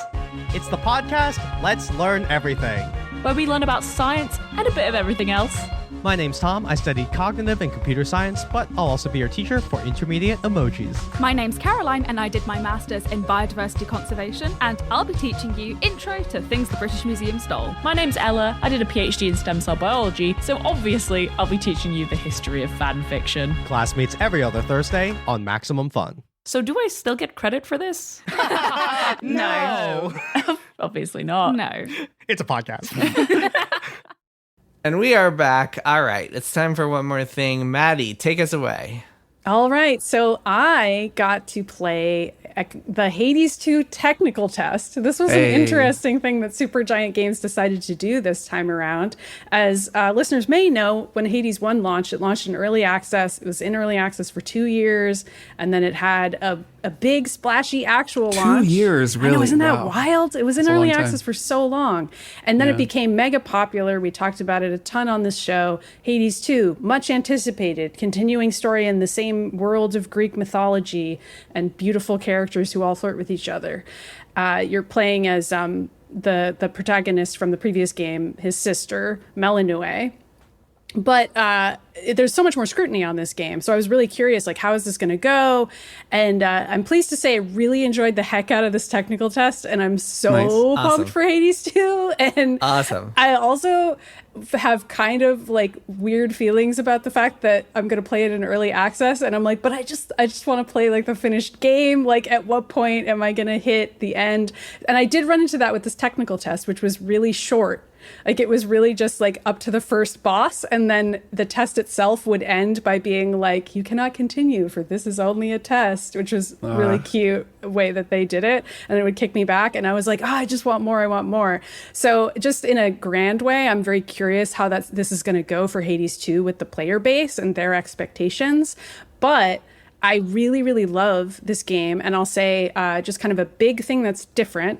It's the podcast Let's Learn Everything, where we learn about science and a bit of everything else. My name's Tom. I study cognitive and computer science, but I'll also be your teacher for intermediate emojis. My name's Caroline, and I did my master's in biodiversity conservation, and I'll be teaching you intro to things the British Museum stole. My name's Ella. I did a PhD in stem cell biology, so obviously I'll be teaching you the history of fan fiction. Class meets every other Thursday on Maximum Fun. So do I still get credit for this? No. Obviously not. No. It's a podcast. And we are back. All right, it's time for one more thing. Maddy, take us away. All right, so I got to play the Hades 2 technical test. This was an interesting thing that Supergiant Games decided to do this time around. As listeners may know, when Hades 1 launched, it launched in early access. It was in early access for 2 years, and then it had a big splashy actual launch. 2 years, really? I know, isn't that wild? It was in early access for so long. And then Yeah. it became mega popular. We talked about it a ton on this show. Hades 2, much anticipated, continuing story in the same world of Greek mythology and beautiful characters who all flirt with each other. You're playing as the protagonist from the previous game, his sister, Melanue. But there's so much more scrutiny on this game. So I was really curious, like, how is this going to go? And I'm pleased to say I really enjoyed the heck out of this technical test. And I'm so pumped for Hades 2. And Awesome. I also have kind of like weird feelings about the fact that I'm going to play it in early access. And I'm like, but I just want to play like the finished game. Like, at what point am I going to hit the end? And I did run into that with this technical test, which was really short. Like, it was really just like up to the first boss, and then the test itself would end by being like, you cannot continue, for this is only a test, which was really cute way that they did it. And it would kick me back, and I was like, I just want more, I want more. So just in a grand way, I'm very curious how this is going to go for Hades 2 with the player base and their expectations. But I really, really love this game, and I'll say just kind of a big thing that's different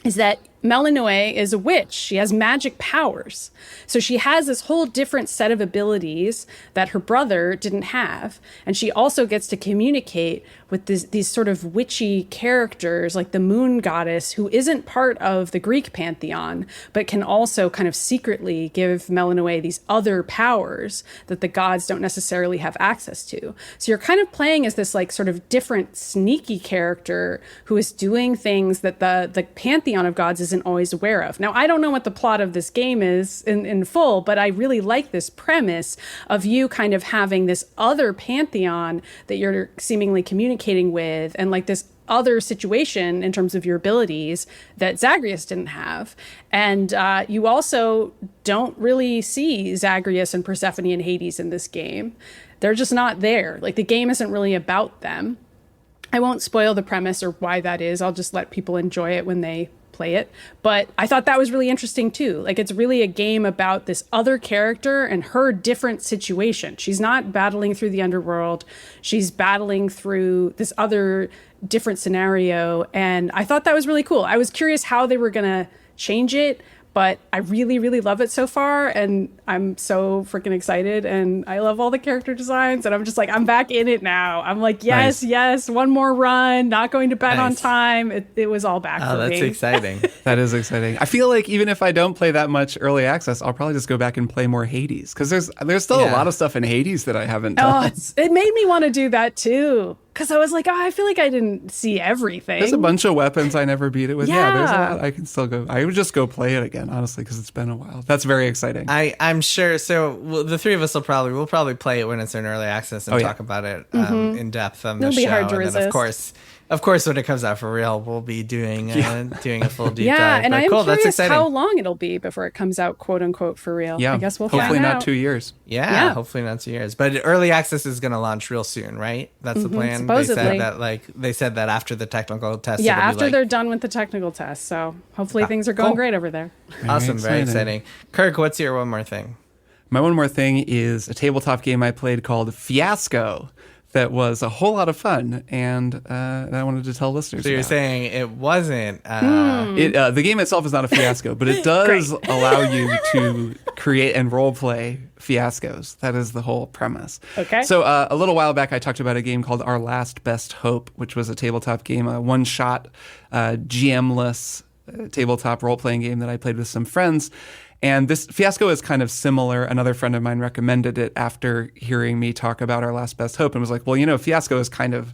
is that Melanue is a witch. She has magic powers. So she has this whole different set of abilities that her brother didn't have. And she also gets to communicate with these sort of witchy characters, like the moon goddess, who isn't part of the Greek pantheon, but can also kind of secretly give Melanue these other powers that the gods don't necessarily have access to. So you're kind of playing as this like sort of different sneaky character who is doing things that the pantheon of gods isn't always aware of. Now, I don't know what the plot of this game is in full, but I really like this premise of you kind of having this other pantheon that you're seemingly communicating with, and like this other situation in terms of your abilities that Zagreus didn't have. And you also don't really see Zagreus and Persephone and Hades in this game. They're just not there. Like, the game isn't really about them. I won't spoil the premise or why that is. I'll just let people enjoy it when they play it. But I thought that was really interesting too. Like, it's really a game about this other character and her different situation. She's not battling through the underworld. She's battling through this other different scenario. And I thought that was really cool. I was curious how they were going to change it, but I really, really love it so far. And I'm so freaking excited. And I love all the character designs. And I'm just like, I'm back in it now. I'm like, yes, yes, one more run, not going to bed on time. It was all back for me. Oh, that's exciting. That is exciting. I feel like even if I don't play that much early access, I'll probably just go back and play more Hades. Because there's still a lot of stuff in Hades that I haven't done. It made me want to do that too. Because I was like, I feel like I didn't see everything. There's a bunch of weapons I never beat it with. Yeah. There's a lot. I can still go. I would just go play it again, honestly, because it's been a while. That's very exciting. I'm sure. So the three of us we'll probably play it when it's in early access and talk about it in depth on the show. It'll be hard to and resist. then of course, when it comes out for real, we'll be doing a full deep dive. Yeah, and But I'm cool, that's curious exciting. how long it'll be before it comes out, quote unquote, for real. Yeah, I guess we'll find out. hopefully not 2 years. Yeah, hopefully not 2 years. But early access is going to launch real soon, right? That's the plan. Supposedly. They said that after the technical test. Yeah, it'll be after like, they're done with the technical test. So hopefully things are going great over there. awesome, very exciting. Kirk, what's your one more thing? My one more thing is a tabletop game I played called Fiasco. That was a whole lot of fun, and that I wanted to tell listeners So you're about. saying it wasn't... The game itself is not a fiasco, but it does allow you to create and role play fiascos. That is the whole premise. Okay. So a little while back, I talked about a game called Our Last Best Hope, which was a tabletop game, a one-shot, GM-less tabletop role-playing game that I played with some friends. And this Fiasco is kind of similar. Another friend of mine recommended it after hearing me talk about Our Last Best Hope and was like, well, Fiasco is kind of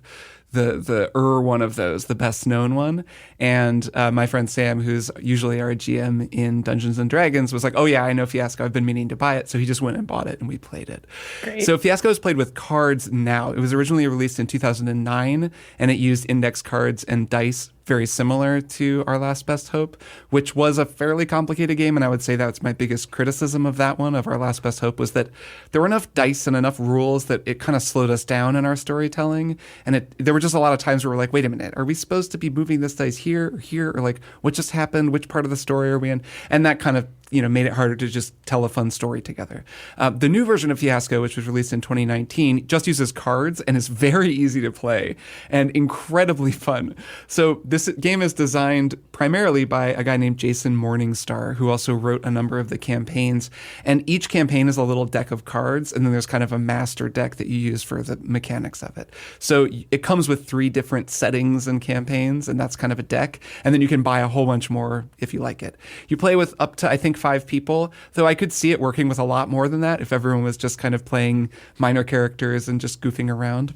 the one of those, the best known one. And my friend Sam, who's usually our GM in Dungeons and Dragons, was like, oh yeah, I know Fiasco. I've been meaning to buy it. So he just went and bought it and we played it. Great. So Fiasco is played with cards now. It was originally released in 2009 and it used index cards and dice, very similar to Our Last Best Hope, which was a fairly complicated game. And I would say that's my biggest criticism of that one, of Our Last Best Hope, was that there were enough dice and enough rules that it kind of slowed us down in our storytelling. And there were just a lot of times where we're like, wait a minute, are we supposed to be moving this dice here or here? Or like, what just happened? Which part of the story are we in? And that kind of made it harder to just tell a fun story together. The new version of Fiasco, which was released in 2019, just uses cards and is very easy to play and incredibly fun. So this game is designed primarily by a guy named Jason Morningstar, who also wrote a number of the campaigns. And each campaign is a little deck of cards, and then there's kind of a master deck that you use for the mechanics of it. So it comes with 3 different settings and campaigns, and that's kind of a deck. And then you can buy a whole bunch more if you like it. You play with up to, I think, 5 people, though I could see it working with a lot more than that if everyone was just kind of playing minor characters and just goofing around.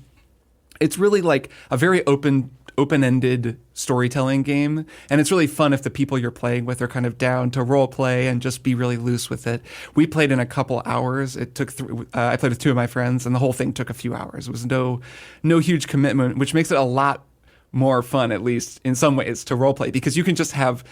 It's really like a very open-ended storytelling game, and it's really fun if the people you're playing with are kind of down to role play and just be really loose with it. We played in a couple hours. It took I played with 2 of my friends, and the whole thing took a few hours. It was no huge commitment, which makes it a lot more fun, at least in some ways, to role play, because you can just have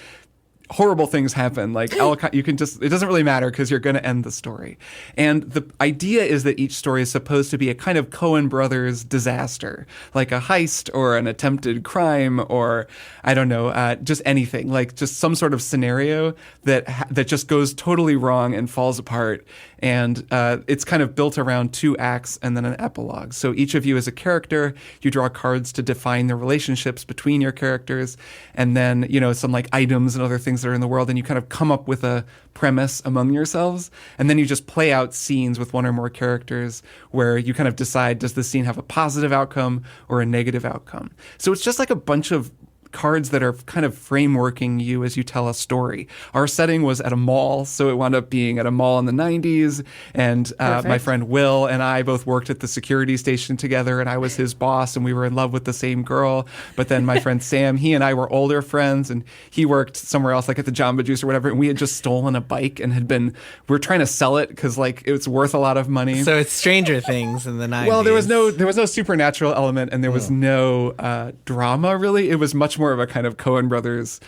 horrible things happen. Like you can just, it doesn't really matter because you're going to end the story. And the idea is that each story is supposed to be a kind of Coen Brothers disaster, like a heist or an attempted crime, or I don't know, just anything, like just some sort of scenario that just goes totally wrong and falls apart. And it's kind of built around 2 acts and then an epilogue. So each of you is a character. You draw cards to define the relationships between your characters, and then some like items and other things that are in the world, and you kind of come up with a premise among yourselves, and then you just play out scenes with 1 or more characters where you kind of decide, does this scene have a positive outcome or a negative outcome? So it's just like a bunch of cards that are kind of frameworking you as you tell a story. Our setting was at a mall, so it wound up being at a mall in the 90s, and my friend Will and I both worked at the security station together, and I was his boss, and we were in love with the same girl. But then my friend Sam, he and I were older friends, and he worked somewhere else, like at the Jamba Juice or whatever, and we had just stolen a bike and we were trying to sell it because like it was worth a lot of money. So it's Stranger Things in the 90s. Well, there was no supernatural element, and there was no drama, really. It was much more of a kind of Coen Brothers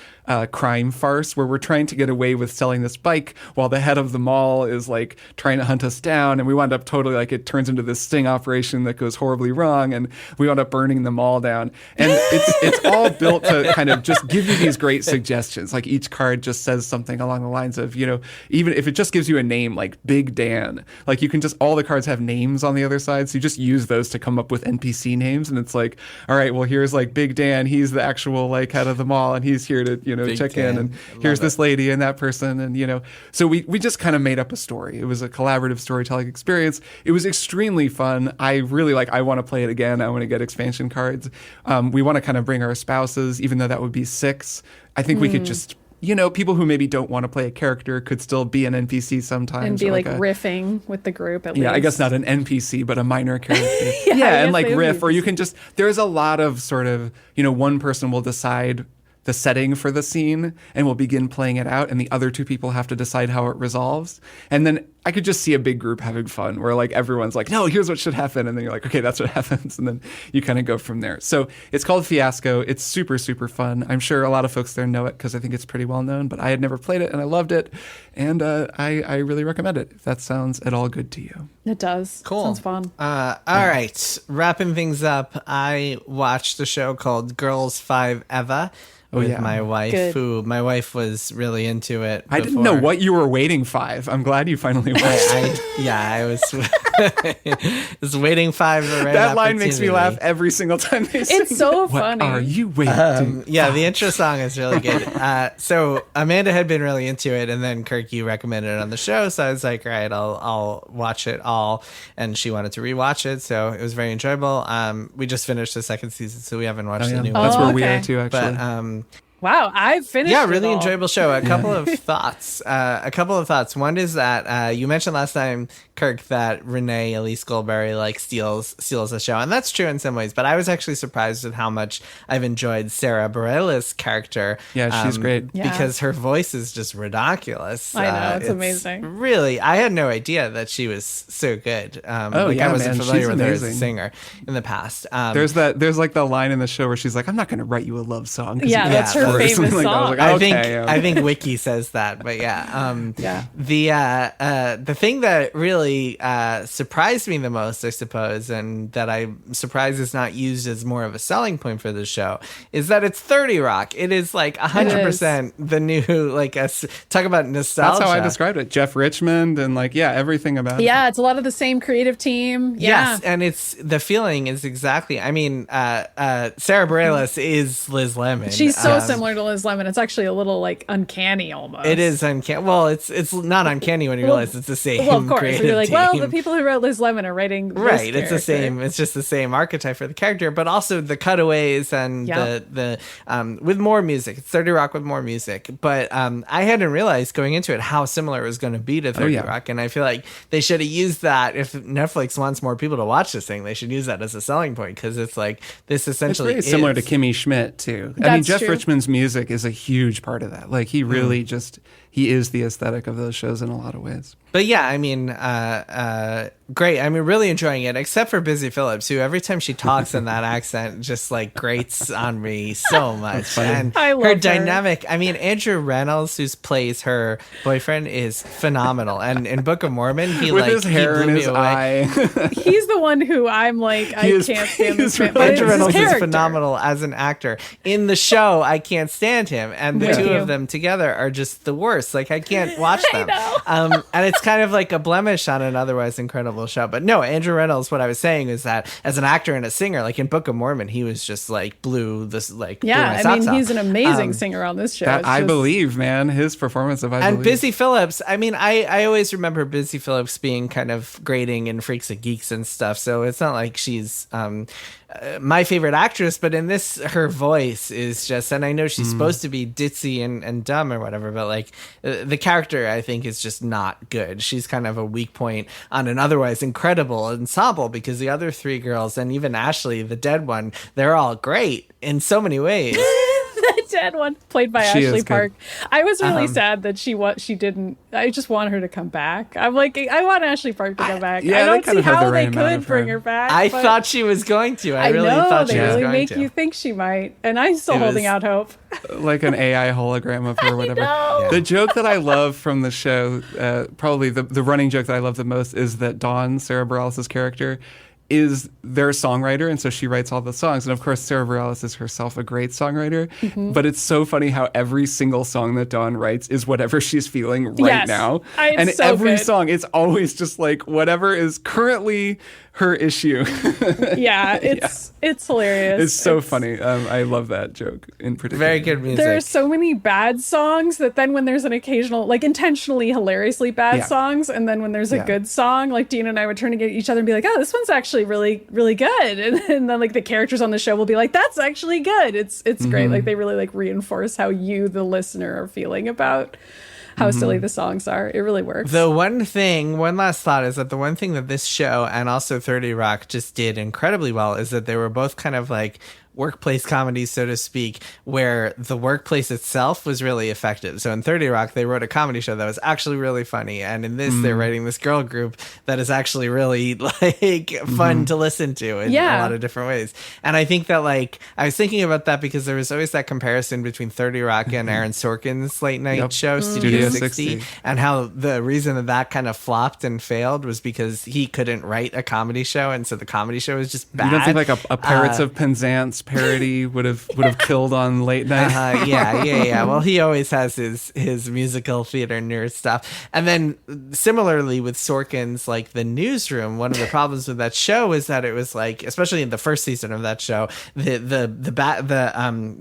crime farce where we're trying to get away with selling this bike while the head of the mall is like trying to hunt us down, and we wound up totally like it turns into this sting operation that goes horribly wrong, and we wound up burning the mall down. And it's all built to kind of just give you these great suggestions. Like each card just says something along the lines of, even if it just gives you a name like Big Dan, like you can just, all the cards have names on the other side, so you just use those to come up with NPC names, and it's like, all right, well, here's like Big Dan, he's the actual like head of the mall, and he's here to check Dan. In, and here's this lady and that person, and so we just kind of made up a story. It was a collaborative storytelling experience. It was extremely fun. I really I want to play it again. I want to get expansion cards. We want to kind of bring our spouses, even though that would be 6. I think we could just people who maybe don't want to play a character could still be an NPC sometimes. And be like riffing with the group at least. Yeah, I guess not an NPC, but a minor character. yeah, and like riff, or you can just, there's a lot of sort of, one person will decide the setting for the scene and we'll begin playing it out, and the other 2 people have to decide how it resolves. And then I could just see a big group having fun where like everyone's like, no, here's what should happen, and then you're like, okay, that's what happens, and then you kind of go from there. So it's called Fiasco. It's super, super fun. I'm sure a lot of folks there know it because I think it's pretty well known, but I had never played it and I loved it, and I really recommend it if that sounds at all good to you. It does. Cool. Sounds fun. All right, wrapping things up, I watched a show called Girls 5 Eva with my wife, who my wife was really into it before. I didn't know what you were waiting 5. I'm glad you finally watched it. I was waiting 5 the right That line makes me laugh every single time they sing. It's so funny. What are you waiting? The intro song is really good. So Amanda had been really into it, and then Kirk, you recommended it on the show, so I was like, all right, I'll watch it all, and she wanted to rewatch it, so it was very enjoyable. We just finished the 2nd season, so we haven't watched the new one. That's where we are too, actually. But Wow, I've finished. Yeah, it really all. enjoyable show. A couple of thoughts. One is that you mentioned last time, Kirk, that Renee Elise Goldberry like steals the show, and that's true in some ways. But I was actually surprised at how much I've enjoyed Sarah Bareilles' character. Yeah, she's great because her voice is just ridiculous. I know, it's amazing. Really, I had no idea that she was so good. I wasn't familiar with her as a singer in the past. There's like the line in the show where she's like, "I'm not going to write you a love song." Yeah, that's her famous song. I think Wiki says that, but the thing that really surprised me the most, I suppose, and that I'm surprised is not used as more of a selling point for the show, is that it's 30 Rock. It is like 100% the new, talk about nostalgia. That's how I described it. Jeff Richmond and everything about it. Yeah, it's a lot of the same creative team. Yeah. Yes, and it's the feeling is exactly. I mean, Sarah Bareilles is Liz Lemon. She's so similar to Liz Lemon. It's actually a little uncanny almost. It is uncanny. Well, it's not uncanny when you realize it's the same. Well, of course. You're like, team. Well, the people who wrote Liz Lemon are writing this right. It's character. the same. It's just the same archetype for the character, but also the cutaways and the with more music. It's 30 Rock with more music. But I hadn't realized going into it how similar it was going to be to 30 Rock, and I feel like they should have used that. If Netflix wants more people to watch this thing, they should use that as a selling point, because it's like this essentially it's very similar to Kimmy Schmidt too. I mean, Jeff Richmond's music is a huge part of that. Like he really he is the aesthetic of those shows in a lot of ways. But yeah, I mean, great. I mean, really enjoying it, except for Busy Phillips, who every time she talks in that accent just grates on me so much. And I love her dynamic. I mean, Andrew Reynolds, who plays her boyfriend, is phenomenal. And in Book of Mormon, he with his hair in his eye. He's the one who I'm like, I can't stand this man. Andrew Reynolds is phenomenal as an actor. In the show, I can't stand him, and the two of them together are just the worst. Like I can't watch them. And it's kind of like a blemish on an otherwise incredible show. But no, Andrew Reynolds, what I was saying is that as an actor and a singer, like in Book of Mormon, he was just blew this blew my socks off. He's an amazing singer on this show. I believe, man, his performance of And Busy Phillips, I mean, I always remember Busy Phillips being kind of grating in Freaks and Geeks and stuff, so it's not like she's my favorite actress, but in this, her voice is just, and I know she's supposed to be ditzy and dumb or whatever, but the character, I think, is just not good. She's kind of a weak point on an otherwise incredible ensemble, because the other three girls, and even Ashley, the dead one, they're all great in so many ways. Dead one, played by Ashley Park. I was really sad that she didn't. I just want her to come back. I'm like, I want Ashley Park to come back. I don't see how they could bring her back. I thought she was going to. I really thought she was going to. They really make you think she might, and I'm still holding out hope. Like an AI hologram of her, or whatever. The joke that I love from the show, probably the running joke that I love the most, is that Dawn, Sarah Bareilles' character, is their songwriter, and so she writes all the songs. And of course, Sarah Bareilles is herself a great songwriter. But it's so funny how every single song that Dawn writes is whatever she's feeling right now. And so every song, it's always just whatever is currently her issue. It's hilarious. It's so funny. I love that joke in particular. Very good music. There are so many bad songs that then when there's an occasional, intentionally hilariously bad songs, and then when there's a good song, Dean and I would turn to each other and be like, oh, this one's actually really, really good. And then the characters on the show will be like, that's actually good. It's great. They really reinforce how you, the listener, are feeling about how silly the songs are. It really works. One last thought is that the one thing that this show and also 30 Rock just did incredibly well is that they were both kind of workplace comedies, so to speak, where the workplace itself was really effective. So in 30 Rock, they wrote a comedy show that was actually really funny. And in this, they're writing this girl group that is actually really fun to listen to in a lot of different ways. And I think that I was thinking about that because there was always that comparison between 30 Rock and Aaron Sorkin's late night show, Studio 60, and how the reason that kind of flopped and failed was because he couldn't write a comedy show. And so the comedy show was just bad. You don't think a Pirates of Penzance parody would have killed on late night? Yeah. Well, he always has his musical theater nerd stuff. And then similarly with Sorkin's The Newsroom, one of the problems with that show is that it was especially in the first season of that show, the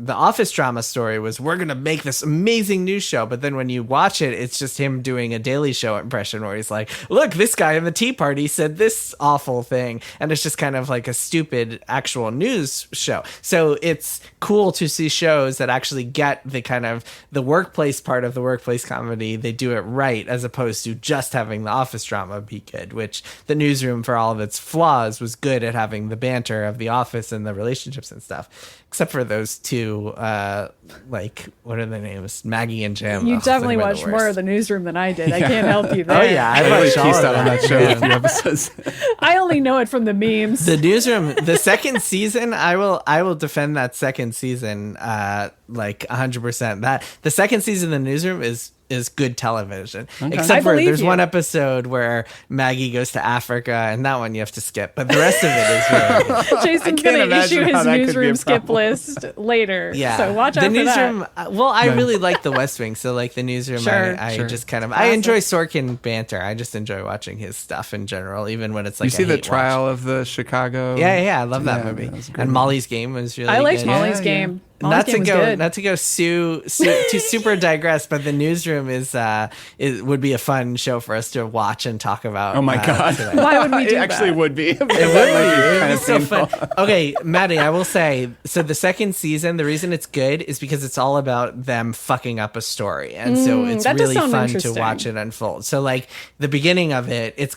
office drama story was, we're gonna make this amazing news show, but then when you watch it, it's just him doing a Daily Show impression where he's like, look, this guy in the Tea Party said this awful thing, and it's just kind of a stupid actual news show. So it's cool to see shows that actually get the kind of the workplace part of the workplace comedy. They do it right, as opposed to just having the office drama be good, which the Newsroom, for all of its flaws, was good at having the banter of the office and the relationships and stuff. Except for those two, like, what are their names? Maggie and Jim. You definitely they're the watched worst. more of the Newsroom than I did. I can't help you there. Oh yeah, I really watched all pieced of out on that show a few episodes. I only know it from the memes. The Newsroom, the second season, I will defend that second season like 100%. That the second season of the Newsroom is good television. Okay. Except for there's one episode where Maggie goes to Africa, and that one you have to skip. But the rest of it is really good. Jason's going to issue his Newsroom skip list later. Yeah, So watch out the for Newsroom. that. Well, I really like the West Wing, so like the Newsroom, I just kind of I enjoy Sorkin banter. I just enjoy watching his stuff in general, even when it's like You see a the hate trial watch. of the Chicago? Yeah, I love that Yeah, movie. that was a great And movie. Molly's Game was really I liked good. Molly's Game. Molly's Game was good. Not to go to super digress, but the Newsroom would be a fun show for us to watch and talk about. Oh my God. today. Why would we do It actually that? would be. It would be. It would be so fun. Okay, Maddy, I will say, so the second season, the reason it's good is because it's all about them fucking up a story. And so it's that does really sound fun to interesting. watch it unfold. So like the beginning of it, it's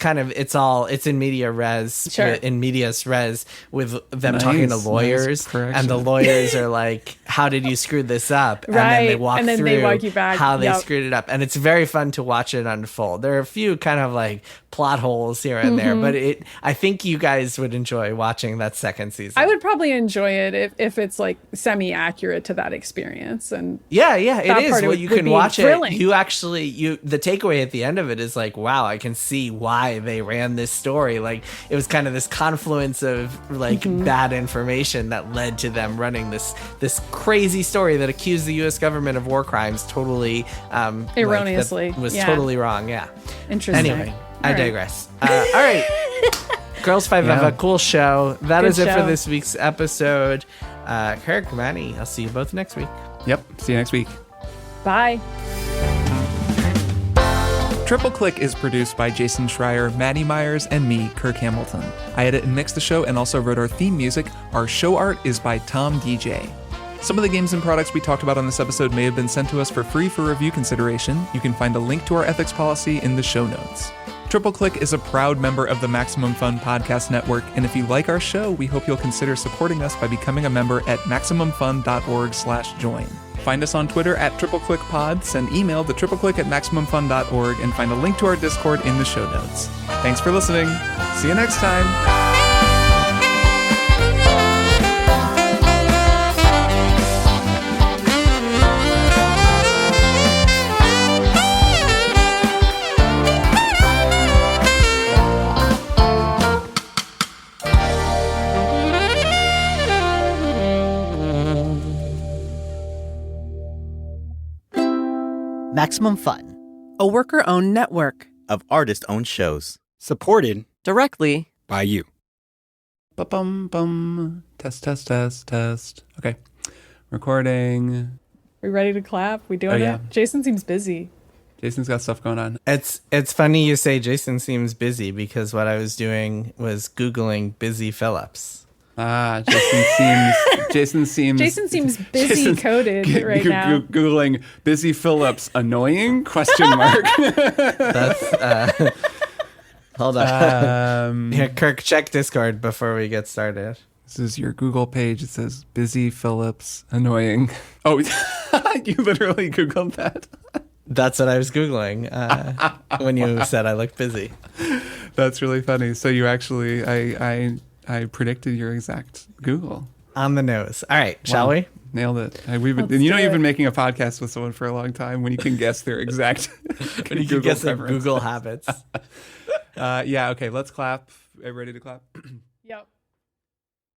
in media res, Sure. in medias res, with them Nice, talking to nice lawyers. correction. And the lawyers are like, how did you screw this up? And then they Right, walk and then through they walk you back. how they Yep. screwed it up. And it's very fun to watch it unfold. There are a few kind of like plot holes here and there, but I think you guys would enjoy watching that second season. I would probably enjoy it if it's like semi-accurate to that experience. And Yeah, it that is. part Well, would- you would can be watch thrilling. it. The takeaway at the end of it is like, wow, I can see why they ran this story. Like it was kind of this confluence of like bad information that led to them running this crazy story that accused the U.S. government of war crimes totally Erroneously, was yeah. totally wrong. Yeah. Interesting. Anyway, I All right. digress. All right. Girls Five have a cool show. That Good is it for show. this week's episode. Kirk, Maddy, I'll see you both next week. Yep. See you next week. Bye. Triple Click is produced by Jason Schreier, Maddy Myers, and me, Kirk Hamilton. I edit and mix the show and also wrote our theme music. Our show art is by Tom DJ. Some of the games and products we talked about on this episode may have been sent to us for free for review consideration. You can find a link to our ethics policy in the show notes. Triple Click is a proud member of the Maximum Fun Podcast Network, and if you like our show, we hope you'll consider supporting us by becoming a member at MaximumFun.org/join. Find us on Twitter at TripleClickPod, send email to tripleclick@MaximumFun.org, and find a link to our Discord in the show notes. Thanks for listening. See you next time. Maximum Fun, a worker-owned network of artist-owned shows. Supported directly by you. Ba-bum-bum. Test, test, test, test. Okay. Recording. We ready to clap? We doing yeah. it? Jason seems busy. Jason's got stuff going on. It's funny you say Jason seems busy because what I was doing was Googling Busy Phillips. Jason seems busy coded right now. Googling Busy Phillips annoying ? That's hold on. Here, Kirk, check Discord before we get started. This is your Google page. It says Busy Phillips annoying. Oh, you literally Googled that? That's what I was Googling when you said I looked busy. That's really funny. So you actually, I predicted your exact Google. On the nose. All right, shall we? Nailed it. You've been making a podcast with someone for a long time when you can guess their exact when you can guess their Google habits. Yeah, okay, let's clap. Ready to clap? Yep.